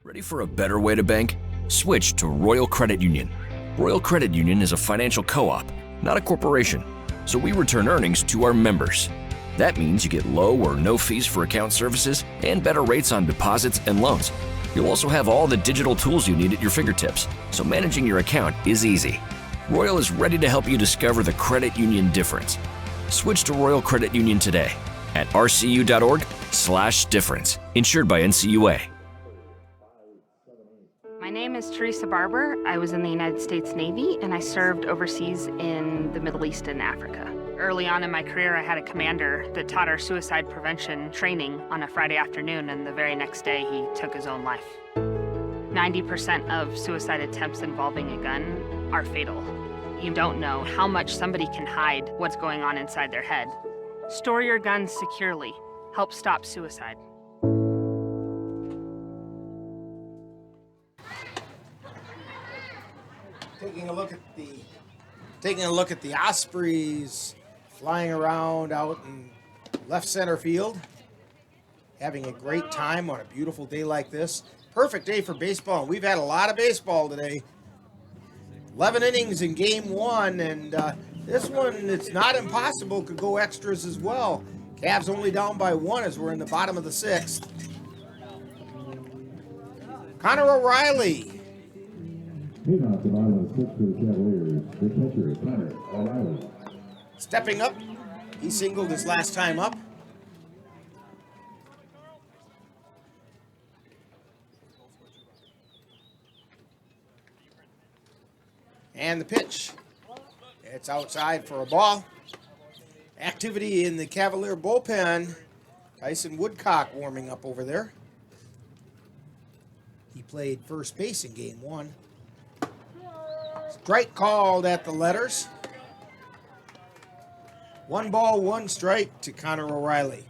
Speaker 21: Ready for a better way to bank? Switch to Royal Credit Union. Royal Credit Union is a financial co-op, not a corporation. So we return earnings to our members. That means you get low or no fees for account services and better rates on deposits and loans. You'll also have all the digital tools you need at your fingertips, so managing your account is easy. Royal is ready to help you discover the credit union difference. Switch to Royal Credit Union today at rcu.org/difference. Insured by NCUA.
Speaker 9: My name is Teresa Barber. I was in the United States Navy and I served overseas in the Middle East and Africa. Early on in my career, I had a commander that taught our suicide prevention training on a Friday afternoon, and the very next day he took his own life. 90% of suicide attempts involving a gun are fatal. You don't know how much somebody can hide what's going on inside their head. Store your guns securely. Help stop suicide.
Speaker 14: Taking a look at the Ospreys flying around out in left center field, having a great time on a beautiful day like this. Perfect day for baseball. We've had a lot of baseball today. 11 innings in game 1, and this one, it's not impossible, could go extras as well. Cavs only down by 1 as we're in the bottom of the 6th. Connor O'Reilly.
Speaker 15: Leading off the bottom of the 6th for the Cavaliers, the pitcher, Connor O'Reilly.
Speaker 14: Stepping up. He singled his last time up. And the pitch. It's outside for a ball. Activity in the Cavalier bullpen. Tyson Woodcock warming up over there. He played first base in game 1. Strike called at the letters. 1 ball, 1 strike to Connor O'Reilly.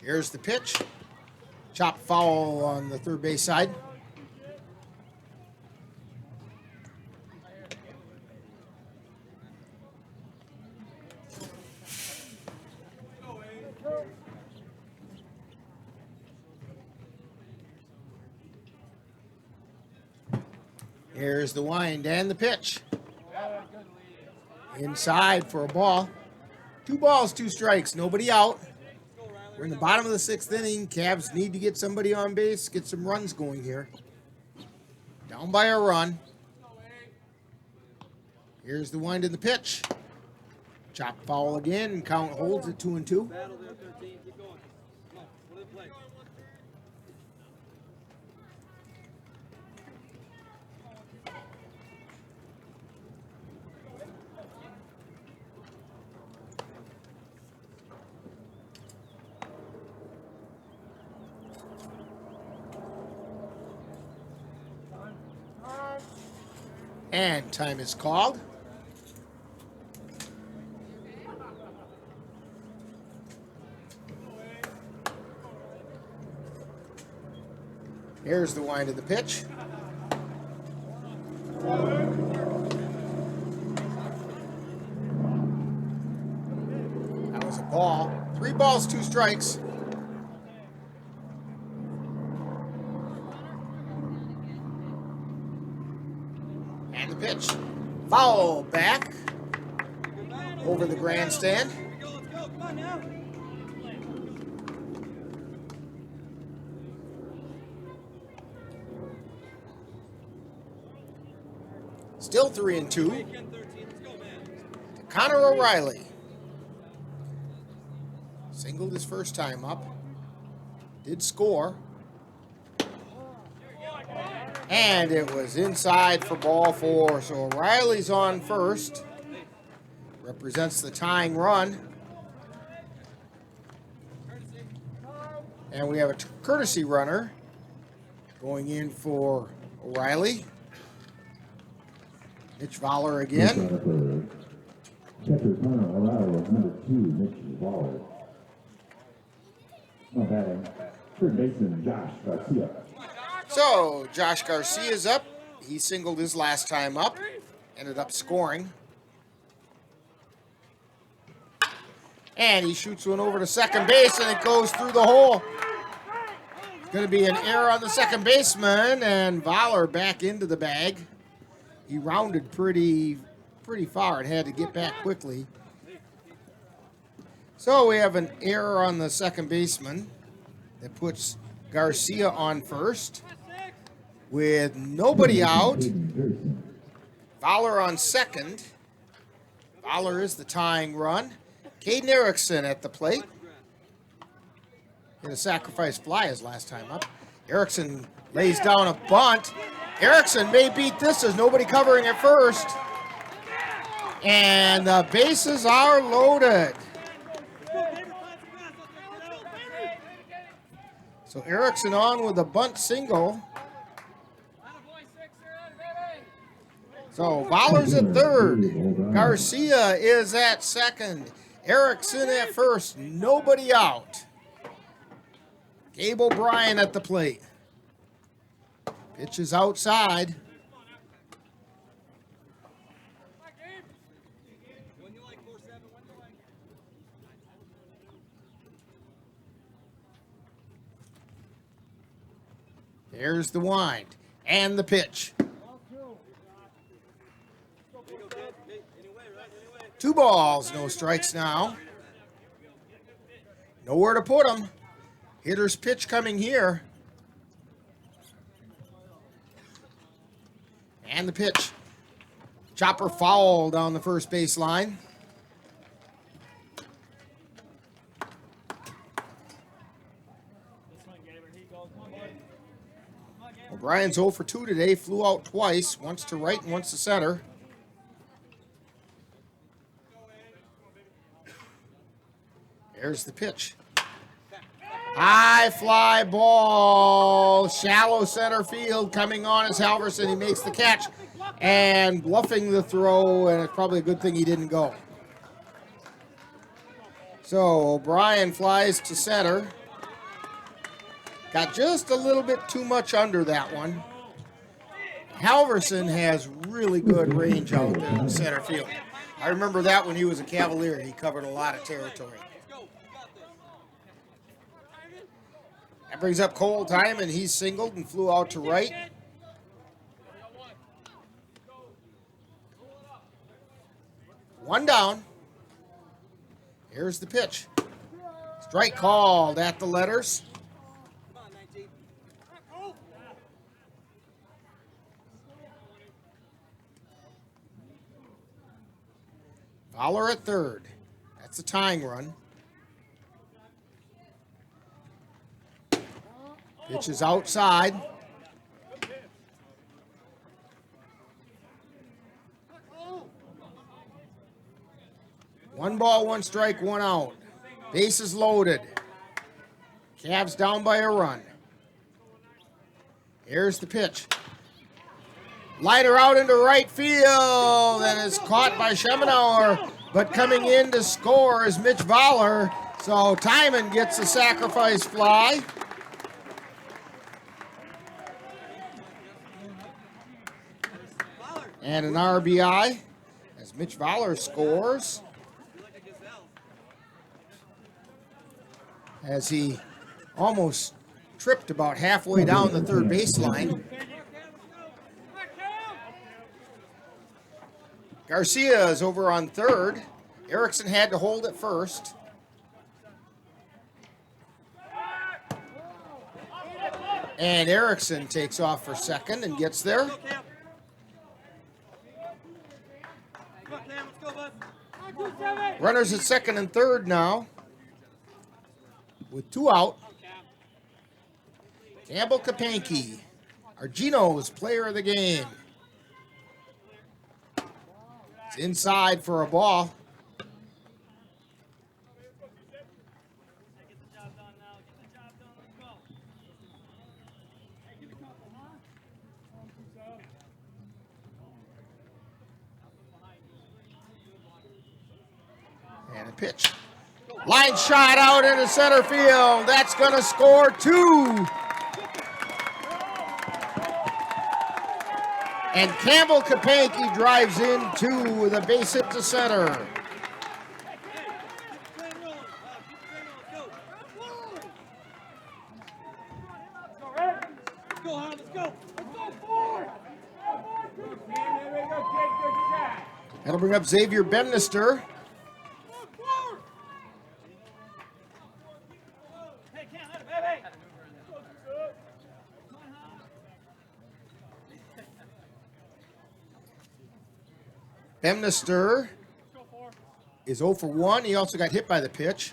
Speaker 14: Here's the pitch. Chop foul on the third base side. Here's the wind and the pitch. Inside for a ball. 2 balls, 2 strikes, nobody out. We're in the bottom of the 6th inning. Cavs need to get somebody on base, get some runs going here. Down by a run. Here's the wind and the pitch. Chop foul again, and count holds at 2-2. And time is called. Here's the wind of the pitch. That was a ball. 3 balls, 2 strikes. And the pitch. Foul back over the grandstand. Still 3-2 to Connor O'Reilly. Singled his first time up. Did score. And it was inside for ball 4. So O'Reilly's on first. Represents the tying run. And we have a courtesy runner going in for O'Reilly. Mitch Voller again.
Speaker 15: Catcher Connor O'Reilly, number 2, Mitch Voller. Not batting. Third baseman Josh Garcia.
Speaker 14: So Josh Garcia's up. He singled his last time up. Ended up scoring. And he shoots one over to second base, and it goes through the hole. It's going to be an error on the second baseman, and Voller back into the bag. He rounded pretty far and had to get back quickly. So we have an error on the second baseman that puts Garcia on first with nobody out. Voller on second. Voller is the tying run. Caden Erickson at the plate. Hit a sacrifice fly his last time up. Erickson lays down a bunt. Erickson may beat this. There's nobody covering at first. And the bases are loaded. So Erickson on with a bunt single. So Voller's at third. Garcia is at second. Erickson at first. Nobody out. Gabe O'Brien at the plate. Pitch is outside. There's the wind and the pitch. 2 balls, no strikes now. Nowhere to put them. Hitter's pitch coming here. And the pitch. Chopper foul down the first base line. O'Brien's 0 for 2 today. Flew out twice. Once to right and once to center. There's the pitch. High fly ball, shallow center field, coming on is Halverson. He makes the catch and bluffing the throw, and it's probably a good thing he didn't go. So O'Brien flies to center. Got just a little bit too much under that one. Halverson has really good range out there in center field. I remember that when he was a Cavalier. He covered a lot of territory. That brings up Cole Timon. He's singled and flew out to right. One down. Here's the pitch. Strike called at the letters. Fowler at third. That's a tying run. Pitch is outside. One ball, one strike, one out. Bases loaded. Cavs down by a run. Here's the pitch. Liner out into right field, and is caught by Schemenauer, but coming in to score is Mitch Fowler. So Timon gets a sacrifice fly. And an RBI as Mitch Fowler scores. As he almost tripped about halfway down the third baseline. Garcia is over on third. Erickson had to hold at first. And Erickson takes off for second and gets there. Runners at second and third now, with two out. Campbell Kapanke, Argino's player of the game. It's inside for a ball. And a pitch. Line shot out into center field. That's going to score two. And Campbell Kapanke drives in two with a base hit to center. That'll bring up Xavier Bemnister. Bemnister is 0 for 1. He also got hit by the pitch.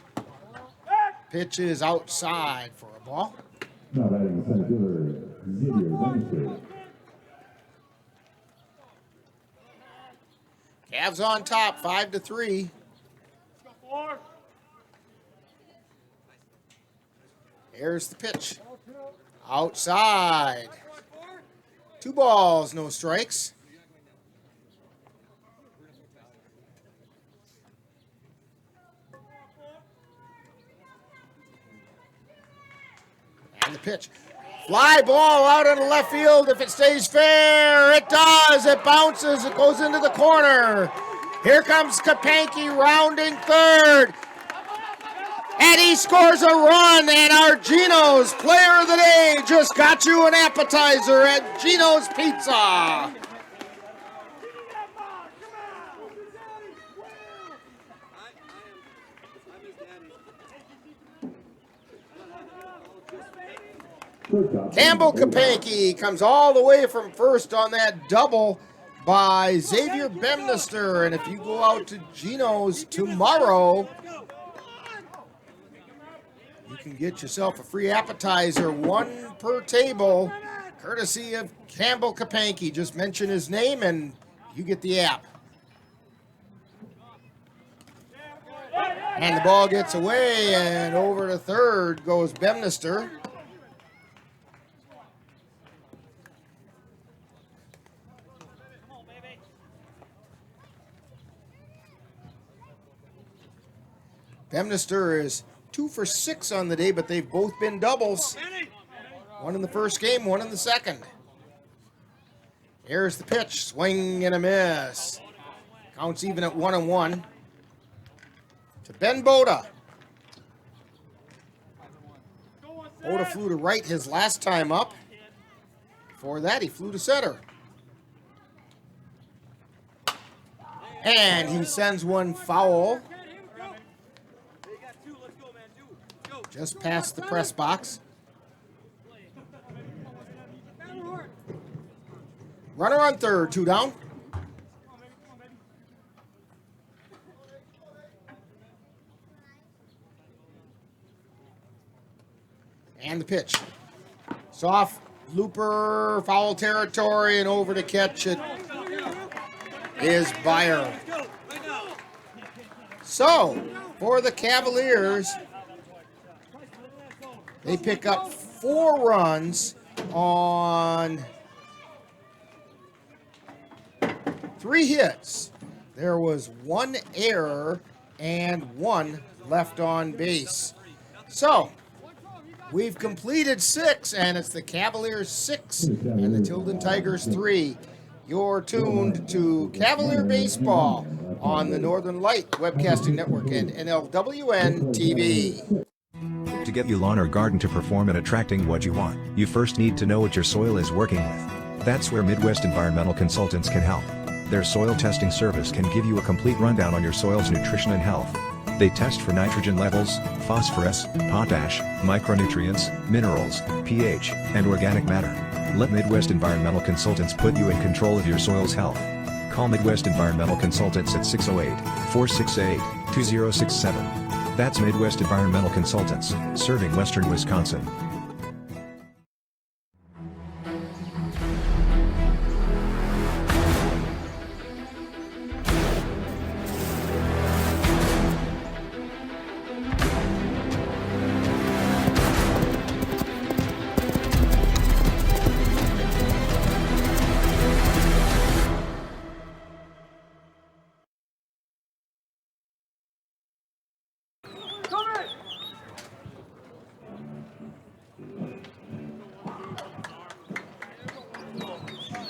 Speaker 14: Pitch is outside for a ball.
Speaker 15: Now batting center fielder, Xavier Bemnister.
Speaker 14: Cavs on top, 5-3. Here's the pitch. Outside. 2 balls, no strikes. And the pitch. Fly ball out into left field. If it stays fair, it does. It bounces. It goes into the corner. Here comes Kapanke rounding third. And he scores a run. And our Gino's player of the day just got you an appetizer at Gino's Pizza. Campbell Kapanke comes all the way from first on that double by Xavier Bemnister. And if you go out to Gino's tomorrow, you can get yourself a free appetizer, 1 per table, courtesy of Campbell Kapanke. Just mention his name and you get the app. And the ball gets away, and over to third goes Bemnister. Bemnister is 2 for 6 on the day, but they've both been doubles. One in the first game, one in the second. Here's the pitch. Swing and a miss. Counts even at 1-1. To Ben Boda. Boda flew to right his last time up. Before that, he flew to center. And he sends one foul. Just past the press box. Runner on third, 2 down. And the pitch. Soft looper, foul territory, and over to catch it is Beyer. So, for the Cavaliers, they pick up 4 runs on 3 hits. There was 1 error and 1 left on base. So, we've completed 6, and it's the Cavaliers 6 and the Tilden Tigers 3. You're tuned to Cavalier Baseball on the Northern Light Webcasting Network and NLWN-TV.
Speaker 10: To get your lawn or garden to perform at attracting what you want, you first need to know what your soil is working with. That's where Midwest Environmental Consultants can help. Their soil testing service can give you a complete rundown on your soil's nutrition and health. They test for nitrogen levels, phosphorus, potash, micronutrients, minerals, pH, and organic matter. Let Midwest Environmental Consultants put you in control of your soil's health. Call Midwest Environmental Consultants at 608-468-2067. That's Midwest Environmental Consultants, serving Western Wisconsin.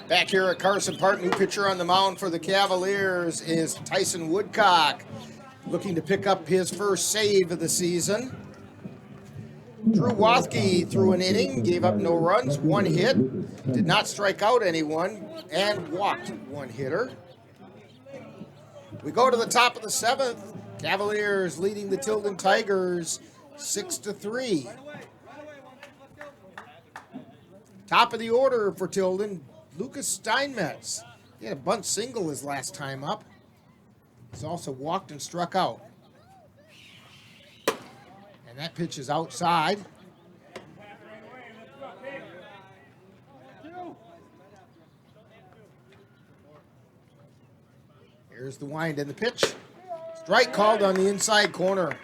Speaker 14: Back here at Carson Park, new pitcher on the mound for the Cavaliers is Tyson Woodcock, looking to pick up his first save of the season. Drew Wathke threw an inning, gave up no runs, 1 hit, did not strike out anyone, and walked 1 hitter. We go to the top of the 7th. Cavaliers leading the Tilden Tigers 6-3. Top of the order for Tilden, Lucas Steinmetz. He had a bunt single his last time up. He's also walked and struck out. And that pitch is outside. Here's the wind and the pitch. Strike called on the inside corner.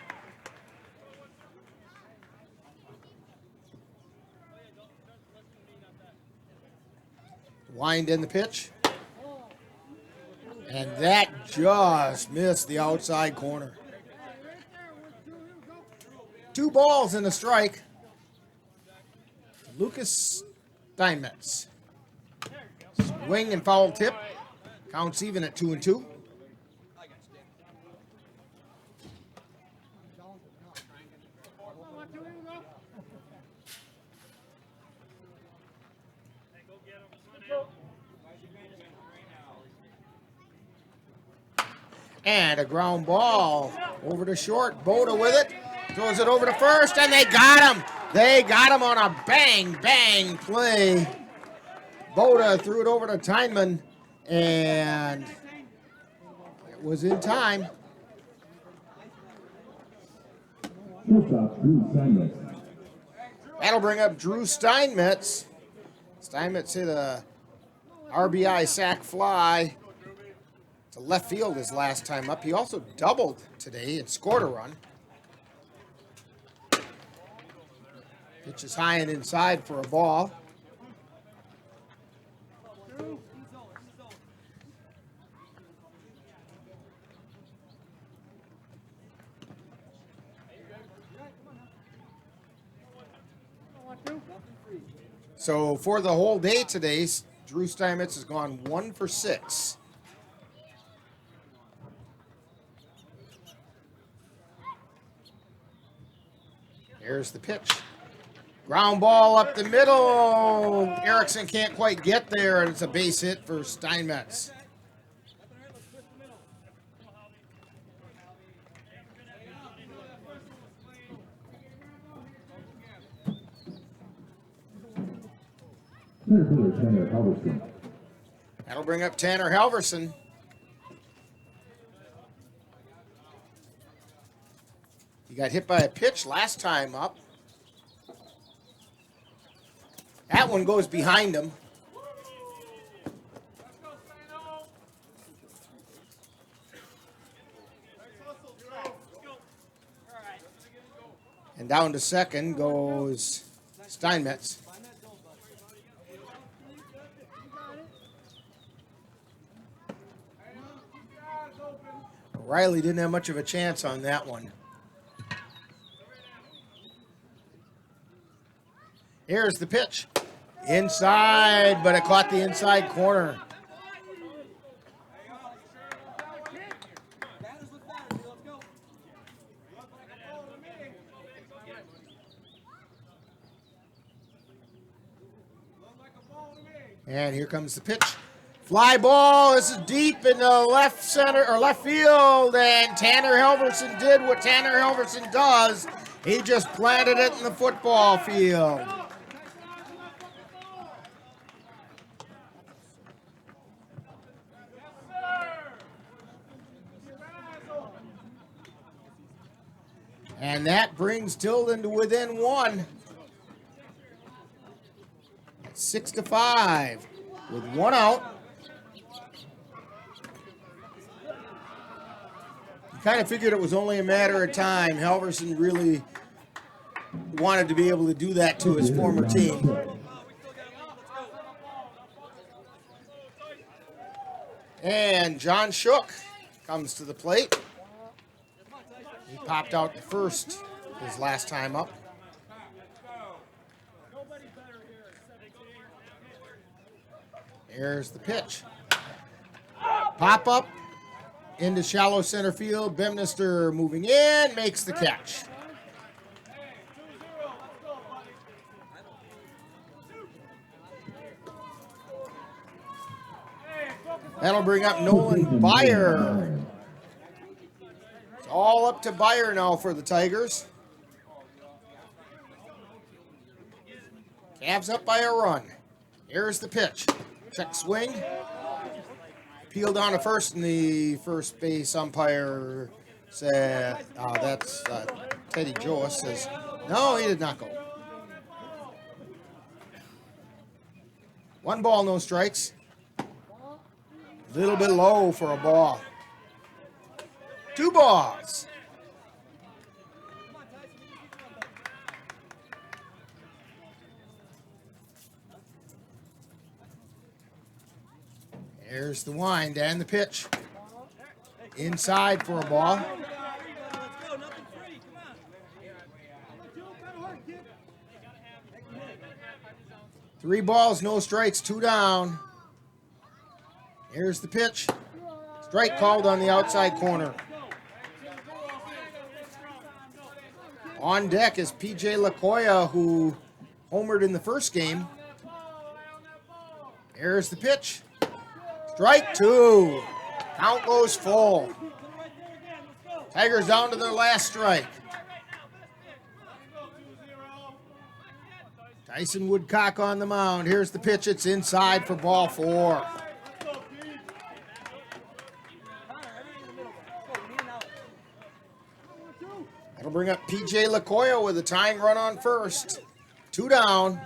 Speaker 14: Wind in the pitch. And that just missed the outside corner. 2 balls and a strike. Lucas Steinmetz. Swing and foul tip. Counts even at 2-2. And a ground ball over to short. Boda with it. Throws it over to first, and they got him. They got him on a bang, bang play. Boda threw it over to Tyneman, and it was in time. That'll bring up Drew Steinmetz. Steinmetz hit a RBI sac fly to left field his last time up. He also doubled today and scored a run. Pitch is high and inside for a ball. So for the whole day today, Drew Steinmetz has gone 1 for 6. Here's the pitch. Ground ball up the middle. Erickson can't quite get there, and it's a base hit for Steinmetz. That'll bring up Tanner Halverson. He got hit by a pitch last time up. That one goes behind him. And down to second goes Steinmetz. Riley didn't have much of a chance on that one. Here's the pitch. Inside, but it caught the inside corner. And here comes the pitch. Fly ball. This is deep in the left center or left field, and Tanner Halverson did what Tanner Halverson does. He just planted it in the football field. And that brings Tilden to within 1. 6-5 with 1 out. You kind of figured it was only a matter of time. Halverson really wanted to be able to do that to his former team. And John Shook comes to the plate. He popped out the first his last time up. Here's the pitch. Pop up into shallow center field. Bemnister moving in, makes the catch. That'll bring up Nolan Byer. It's all up to Byer now for the Tigers. Cavs up by a run. Here's the pitch. Check swing. Peeled down to first, and the first base umpire said, that's Teddy Joas, says, no, he did not go. 1 ball, no strikes. A little bit low for a ball. 2 balls. Here's the wind and the pitch. Inside for a ball. Three balls, no strikes, 2 down. Here's the pitch. Strike called on the outside corner. On deck is P.J. Lacoya, who homered in the first game. Here's the pitch. Strike 2. Count goes full. Tigers down to their last strike. Tyson Woodcock on the mound. Here's the pitch. It's inside for ball 4. That'll bring up P.J. Lacoya with a tying run on first. 2 down.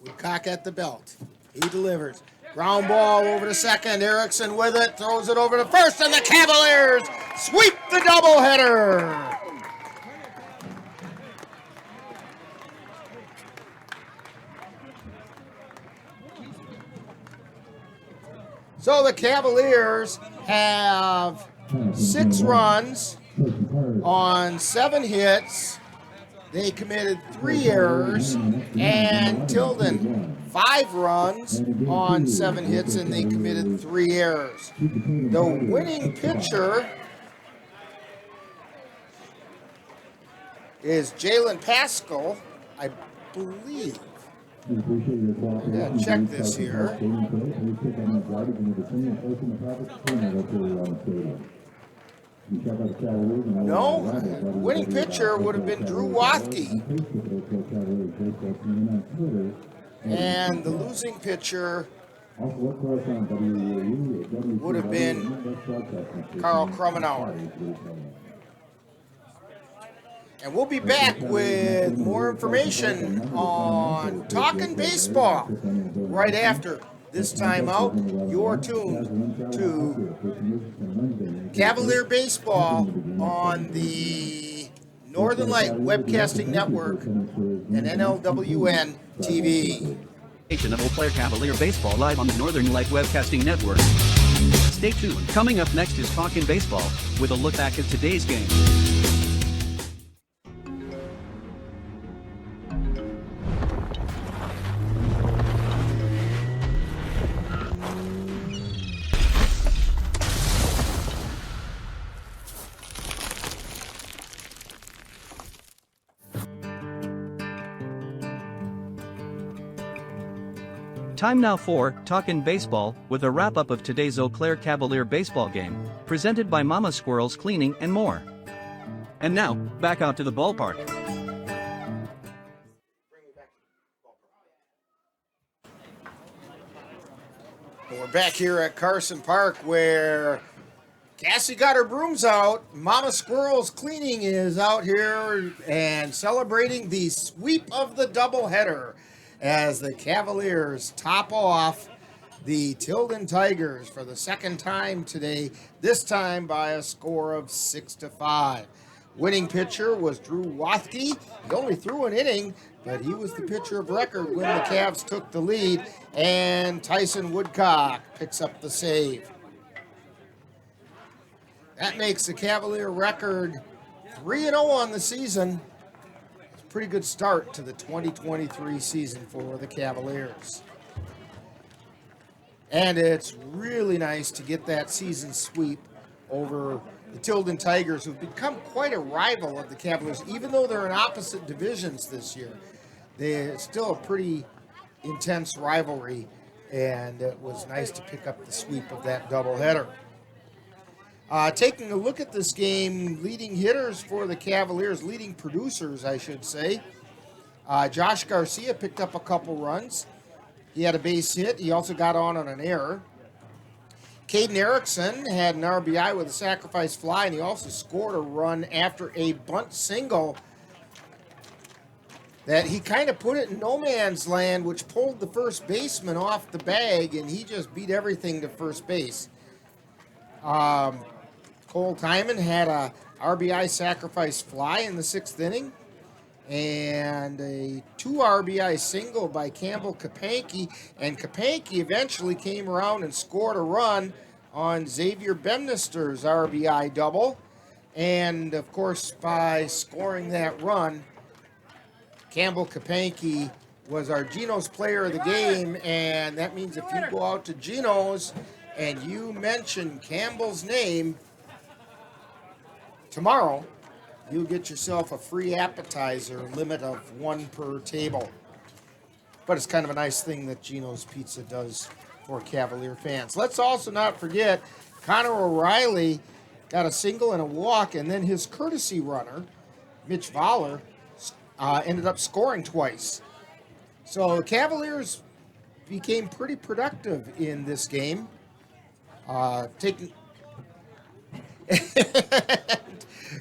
Speaker 14: Woodcock at the belt. He delivers. Ground ball over to second. Erickson with it. Throws it over to first. And the Cavaliers sweep the doubleheader. So the Cavaliers have 6 runs on 7 hits. They committed 3 errors, and Tilden 5 runs on 7 hits, and they committed 3 errors. The winning pitcher is Jalen Pascal, I believe. Yeah, check this here. No, winning pitcher would have been Drew Wathke. And the losing pitcher would have been Carl Krummenauer. And we'll be back with more information on Talkin' Baseball right after this time out. You're tuned to Cavalier Baseball on the Northern Light Webcasting Network and NLWN-TV.
Speaker 4: Of Eau Claire Cavalier Baseball live on the Northern Light Webcasting Network. Stay tuned. Coming up next is Talkin' Baseball with a look back at today's game. Time now for Talkin' Baseball with a wrap-up of today's Eau Claire Cavalier baseball game, presented by Mama Squirrels Cleaning and more. And now, back out to the ballpark.
Speaker 14: We're back here at Carson Park where Cassie got her brooms out. Mama Squirrels Cleaning is out here and celebrating the sweep of the doubleheader as the Cavaliers top off the Tilden Tigers for the second time today, this time by a score of 6-5. Winning pitcher was Drew Wathke. He only threw an inning, but he was the pitcher of record when the Cavs took the lead, and Tyson Woodcock picks up the save. That makes the Cavalier record 3-0 on the season. Pretty good start to the 2023 season for the Cavaliers. And it's really nice to get that season sweep over the Tilden Tigers, who've become quite a rival of the Cavaliers. Even though they're in opposite divisions this year, they're still a pretty intense rivalry, and it was nice to pick up the sweep of that doubleheader. Taking a look at this game, leading hitters for the Cavaliers, leading producers, I should say. Josh Garcia picked up a couple runs. He had a base hit. He also got on an error. Caden Erickson had an RBI with a sacrifice fly, and he also scored a run after a bunt single that he kind of put it in no man's land, which pulled the first baseman off the bag, and he just beat everything to first base. Cole Timon had a RBI sacrifice fly in the 6th inning, and a 2 RBI single by Campbell Kapanke, and Kapanke eventually came around and scored a run on Xavier Bemnister's RBI double, and of course by scoring that run, Campbell Kapanke was our Geno's player of the game, and that means if you go out to Geno's and you mention Campbell's name tomorrow, you'll get yourself a free appetizer, limit of 1 per table. But it's kind of a nice thing that Geno's Pizza does for Cavalier fans. Let's also not forget Connor O'Reilly got a single and a walk, and then his courtesy runner, Mitch Voller, ended up scoring twice. So the Cavaliers became pretty productive in this game.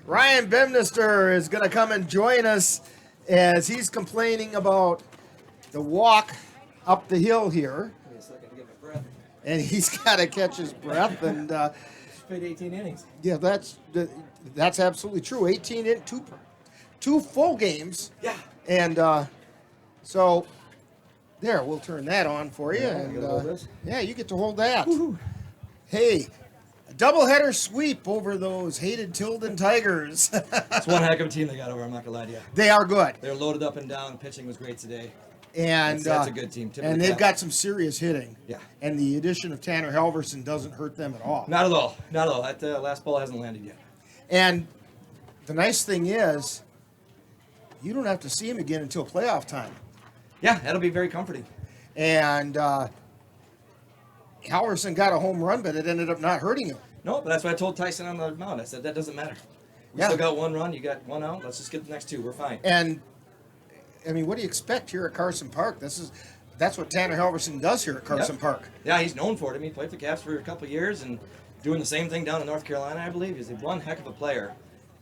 Speaker 14: Ryan Bemnister is going to come and join us as he's complaining about the walk up the hill here. And he's got to catch his breath. And
Speaker 11: played 18 innings.
Speaker 14: Yeah, that's absolutely true. 18 in two full games.
Speaker 11: Yeah.
Speaker 14: And so there, we'll turn that on for you.
Speaker 11: Yeah,
Speaker 14: and yeah, you get to hold that.
Speaker 11: Woo-hoo.
Speaker 14: Hey, a doubleheader sweep over those hated Tilden Tigers.
Speaker 7: It's one heck of a team they got over, I'm not going to lie to you.
Speaker 14: They are good.
Speaker 7: They're loaded up and down. Pitching was great today.
Speaker 14: And
Speaker 7: that's a good team.
Speaker 14: And they've got some serious hitting.
Speaker 7: Yeah.
Speaker 14: And the addition of Tanner Halverson doesn't hurt them at all.
Speaker 7: Not at all. Not at all. That last ball hasn't landed yet.
Speaker 14: And the nice thing is, you don't have to see him again until playoff time.
Speaker 7: Yeah, that'll be very comforting.
Speaker 14: And Halverson got a home run, but it ended up not hurting him.
Speaker 7: No, but that's what I told Tyson on the mound. I said, that doesn't matter. We still got one run. You got one out. Let's just get the next two. We're fine.
Speaker 14: And, I mean, what do you expect here at Carson Park? That's what Tanner Halverson does here at Carson Park.
Speaker 7: Yeah, he's known for it. I mean, he played for the Caps for a couple of years and doing the same thing down in North Carolina, I believe. He's one heck of a player.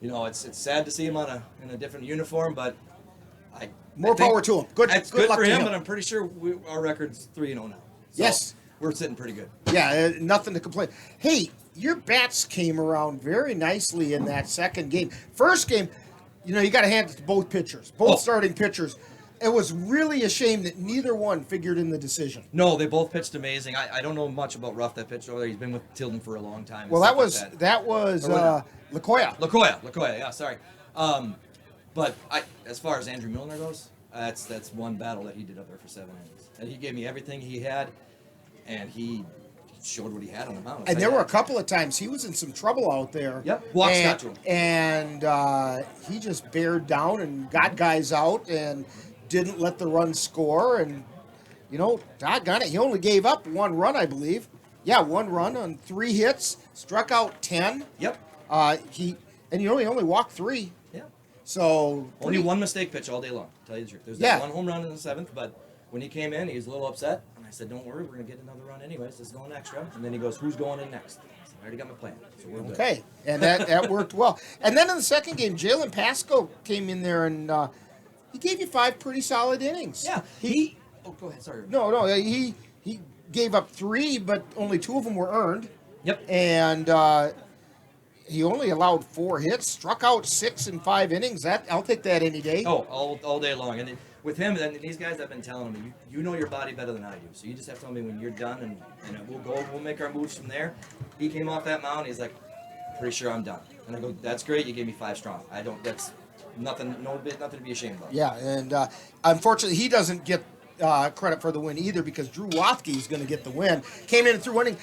Speaker 7: You know, it's sad to see him in a different uniform, but
Speaker 14: more power to him. Good luck
Speaker 7: for
Speaker 14: to
Speaker 7: him, but I'm pretty sure our record's 3-0 now. So
Speaker 14: yes.
Speaker 7: We're sitting pretty good.
Speaker 14: Yeah, nothing to complain. Hey, your bats came around very nicely in that second game. First game, you know, you got to hand it to both pitchers, starting pitchers. It was really a shame that neither one figured in the decision.
Speaker 7: No, they both pitched amazing. I don't know much about Ruff that pitched over there. He's been with Tilden for a long time.
Speaker 14: Well, that was LaCoya.
Speaker 7: LaCoya, yeah, sorry. But as far as Andrew Milner goes, that's one battle that he did up there for 7 innings. And he gave me everything he had, and he showed what he had on the mound.
Speaker 14: And there were a couple of times he was in some trouble out there.
Speaker 7: Yep, walks got to him.
Speaker 14: And he just bared down and got guys out and didn't let the run score. And, you know, doggone it, he only gave up 1 run, I believe. Yeah, 1 run on 3 hits, struck out 10.
Speaker 7: Yep.
Speaker 14: He only walked 3.
Speaker 7: Yeah.
Speaker 14: So
Speaker 7: only 1 mistake pitch all day long, to tell you the truth. There's that 1 home run in the 7th, but when he came in, he was a little upset. And I said, don't worry, we're going to get another run anyways. Let's go in extra. And then he goes, who's going in next? I said, I already got my plan. So we're good.
Speaker 14: Okay, and that worked well. And then in the second game, Jalen Pasco came in there and he gave you 5 pretty solid innings.
Speaker 7: Yeah. Oh, go ahead. Sorry.
Speaker 14: No. He gave up 3, but only 2 of them were earned.
Speaker 7: Yep.
Speaker 14: And he only allowed 4 hits, struck out 6 in 5 innings. I'll take that any day.
Speaker 7: Oh, all day long. And with him, and these guys have been telling me, you know your body better than I do. So you just have to tell me when you're done, and we'll make our moves from there. He came off that mound. He's like, pretty sure I'm done. And I go, that's great. You gave me 5 strong. That's nothing to be ashamed about.
Speaker 14: Yeah, and unfortunately, he doesn't get credit for the win either because Drew Wathke is going to get the win. Came in and threw 1 inning.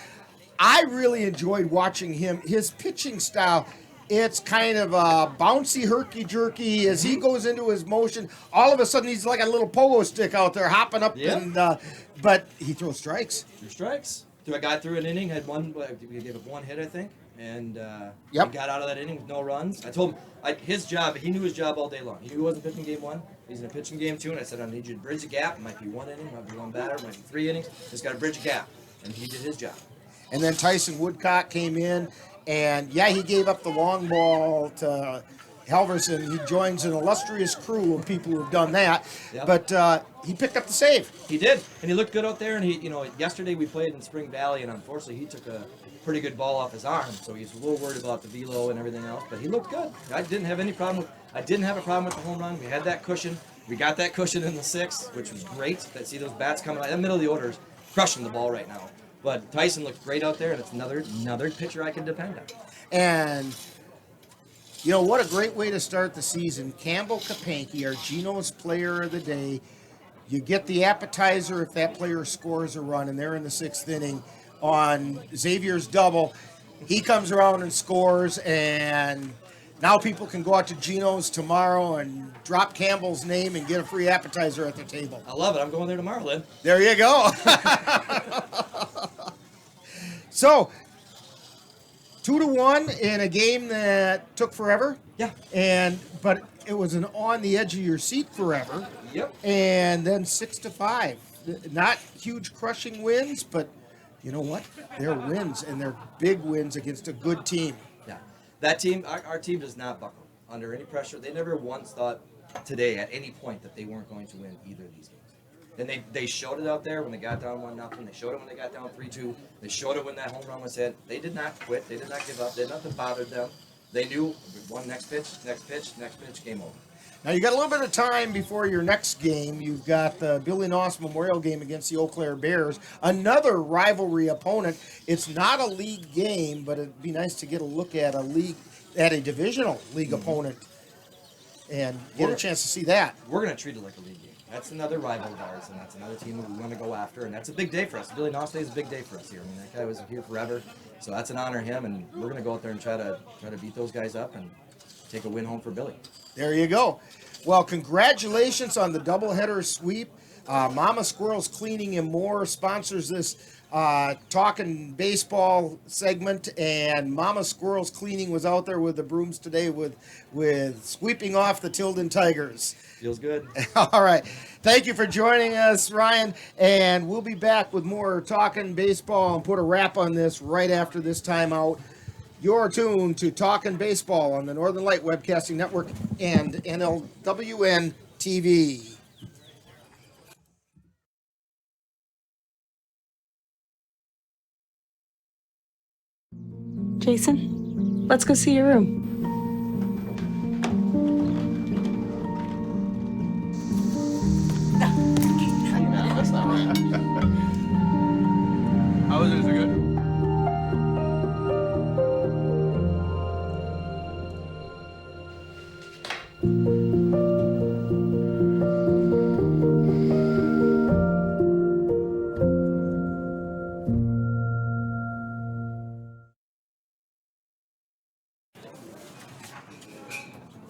Speaker 14: I really enjoyed watching him. His pitching style, it's kind of bouncy, herky-jerky. As he goes into his motion, all of a sudden he's like a little pogo stick out there hopping up.
Speaker 7: Yeah.
Speaker 14: But he throws strikes.
Speaker 7: Threw strikes. I got through an inning, had we gave up 1 hit, I think. And he got out of that inning with no runs. I told him his job, he knew his job all day long. He knew he wasn't pitching game 1. He's in a pitching game 2. And I said, I need you to bridge the gap. It might be 1 inning, might be 1 batter, might be 3 innings. Just got to bridge a gap. And he did his job.
Speaker 14: And then Tyson Woodcock came in, and he gave up the long ball to Halverson. He joins an illustrious crew of people who have done that.
Speaker 7: Yep.
Speaker 14: But he picked up the save.
Speaker 7: He did, and he looked good out there. And yesterday we played in Spring Valley, and unfortunately he took a pretty good ball off his arm, so he's a little worried about the velo and everything else. But he looked good. I didn't have a problem with the home run. We had that cushion. We got that cushion in the 6th, which was great. See those bats coming out. That middle of the order is crushing the ball right now. But Tyson looked great out there, and it's another pitcher I can depend on.
Speaker 14: And, what a great way to start the season. Campbell Kapanke, our Geno's player of the day. You get the appetizer if that player scores a run, and they're in the 6th inning on Xavier's double. He comes around and scores, and now people can go out to Geno's tomorrow and drop Campbell's name and get a free appetizer at their table.
Speaker 7: I love it. I'm going there tomorrow, Lynn.
Speaker 14: There you go. So, 2-1 in a game that took forever.
Speaker 7: Yeah.
Speaker 14: But it was an on the edge of your seat forever.
Speaker 7: Yep.
Speaker 14: And then 6-5. Not huge crushing wins, but you know what? They're wins, and they're big wins against a good team.
Speaker 7: Yeah. That team, our team does not buckle under any pressure. They never once thought today at any point that they weren't going to win either of these games. And they showed it out there when they got down 1-0. They showed it when they got down 3-2. They showed it when that home run was hit. They did not quit. They did not give up. They had nothing bothered them. They knew one next pitch, game over.
Speaker 14: Now, you got a little bit of time before your next game. You've got the Billy Noss Memorial game against the Eau Claire Bears, another rivalry opponent. It's not a league game, but it'd be nice to get a look at a divisional league opponent and get a chance to see that.
Speaker 7: We're going to treat it like a league game. That's another rival of ours, and that's another team that we want to go after, and that's a big day for us. Billy Noss Day is a big day for us here. I mean, that guy was here forever, so that's an honor to him, and we're going to go out there and try to beat those guys up and take a win home for Billy.
Speaker 14: There you go. Well, congratulations on the doubleheader sweep. Mama Squirrel's Cleaning and More sponsors this Talking Baseball segment, and Mama Squirrel's Cleaning was out there with the brooms today with sweeping off the Tilden Tigers.
Speaker 7: Feels good.
Speaker 14: All right. Thank you for joining us, Ryan, and we'll be back with more Talking Baseball and put a wrap on this right after this timeout. You're tuned to Talking Baseball on the Northern Light Webcasting Network and NLWN-TV.
Speaker 6: Jason, let's go see your room.
Speaker 14: That's not right.
Speaker 13: How was it? Is it good?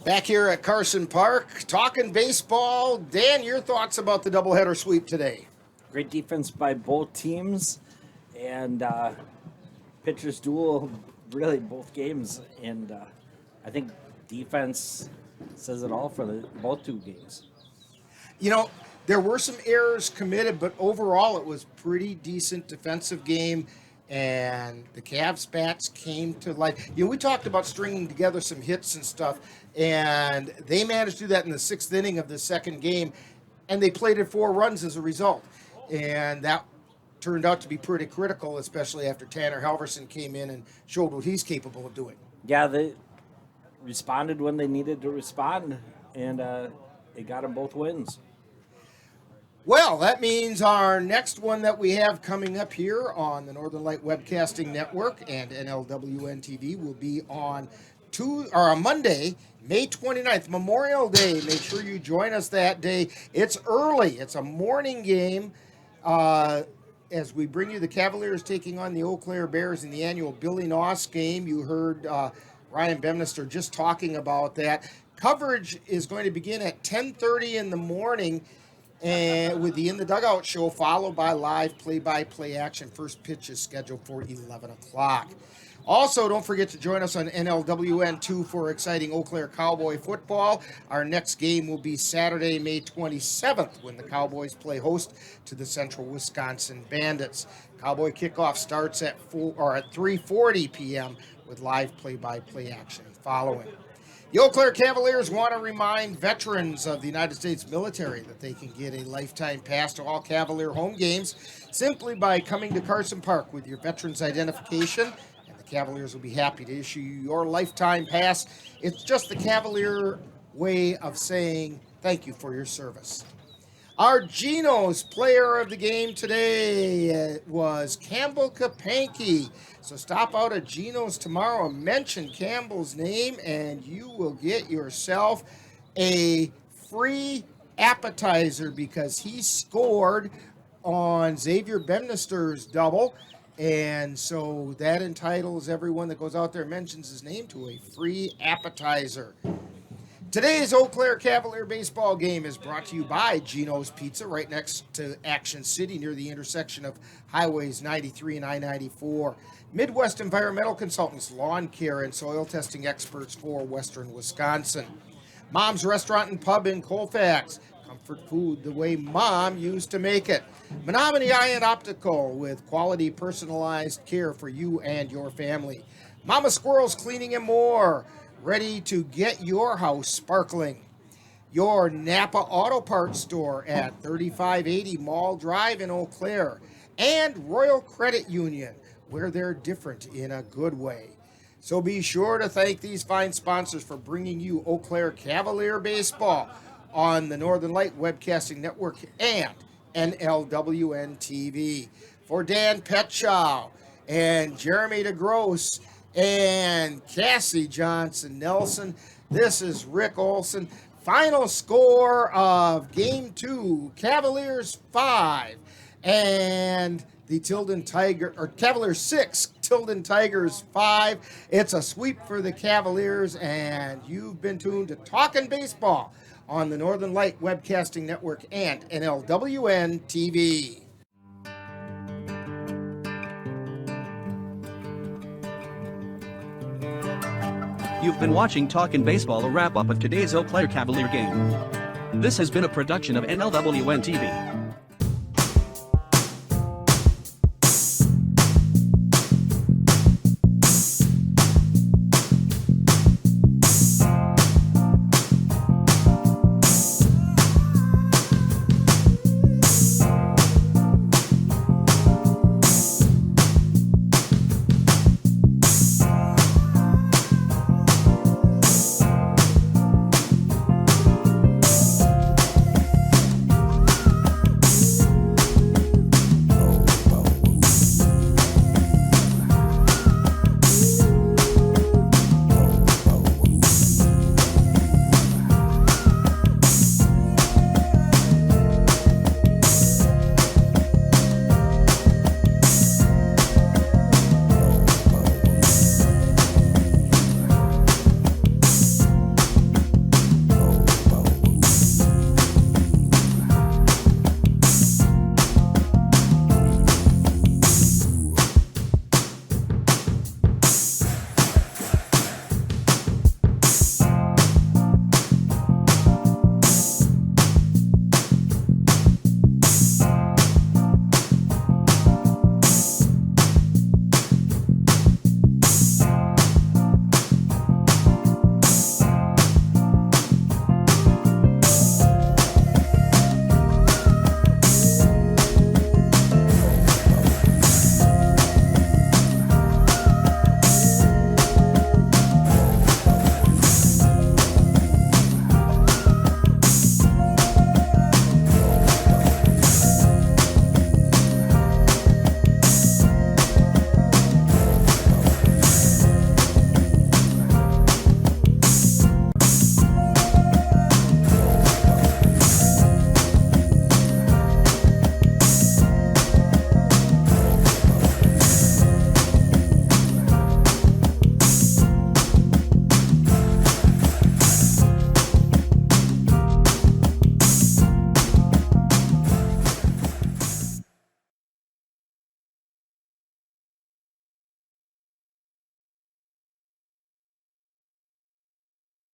Speaker 14: Back here at Carson Park, talking baseball. Dan, your thoughts about the doubleheader sweep today?
Speaker 16: Great defense by both teams, and pitchers duel really both games. And I think defense says it all for both two games.
Speaker 14: You know, there were some errors committed, but overall it was pretty decent defensive game. And the Cavs bats came to life. You know, we talked about stringing together some hits and stuff, and they managed to do that in the sixth inning of the second game, and they plated 4 runs as a result. And that turned out to be pretty critical, especially after Tanner Halverson came in and showed what he's capable of doing.
Speaker 16: Yeah, they responded when they needed to respond, and it got them both wins.
Speaker 14: Well, that means our next one that we have coming up here on the Northern Light Webcasting Network and NLWN-TV will be on Monday, May 29th, Memorial Day. Make sure you join us that day. It's early. It's a morning game as we bring you the Cavaliers taking on the Eau Claire Bears in the annual Billy Noss game. You heard Ryan Bemnister just talking about that. Coverage is going to begin at 10:30 in the morning, and with the In the Dugout show, followed by live play-by-play action. First pitch is scheduled for 11 o'clock. Also, don't forget to join us on NLWN-2 for exciting Eau Claire Cowboy football. Our next game will be Saturday, May 27th, when the Cowboys play host to the Central Wisconsin Bandits. Cowboy kickoff starts at 3:40 p.m. with live play-by-play action following. The Eau Claire Cavaliers want to remind veterans of the United States military that they can get a lifetime pass to all Cavalier home games simply by coming to Carson Park with your veterans identification, and the Cavaliers will be happy to issue you your lifetime pass. It's just the Cavalier way of saying thank you for your service. Our Geno's player of the game today was Campbell Kapanke. So stop out at Geno's tomorrow and mention Campbell's name, and you will get yourself a free appetizer because he scored on Xavier Bemnister's double. And so that entitles everyone that goes out there and mentions his name to a free appetizer. Today's Eau Claire Cavalier baseball game is brought to you by Geno's Pizza, right next to Action City near the intersection of Highways 93 and I-94. Midwest Environmental Consultants, lawn care and soil testing experts for Western Wisconsin. Mom's Restaurant and Pub in Colfax. Comfort food the way Mom used to make it. Menominee Eye and Optical with quality personalized care for you and your family. Mama Squirrel's Cleaning and More. Ready to get your house sparkling. Your Napa Auto Parts store at 3580 Mall Drive in Eau Claire. And Royal Credit Union, where they're different in a good way. So be sure to thank these fine sponsors for bringing you Eau Claire Cavalier baseball on the Northern Light Webcasting Network and NLWN-TV. For Dan Petschow and Jeremy DeGrosse and Cassie Johnson Nelson, this is Rick Olson. Final score of Game 2, Cavaliers 5 and the Cavaliers 6, Tilden Tigers 5. It's a sweep for the Cavaliers, and you've been tuned to Talkin' Baseball on the Northern Light Webcasting Network and NLWN-TV.
Speaker 4: You've been watching Talkin' Baseball, a wrap-up of today's Eau Claire Cavalier game. This has been a production of NLWN-TV.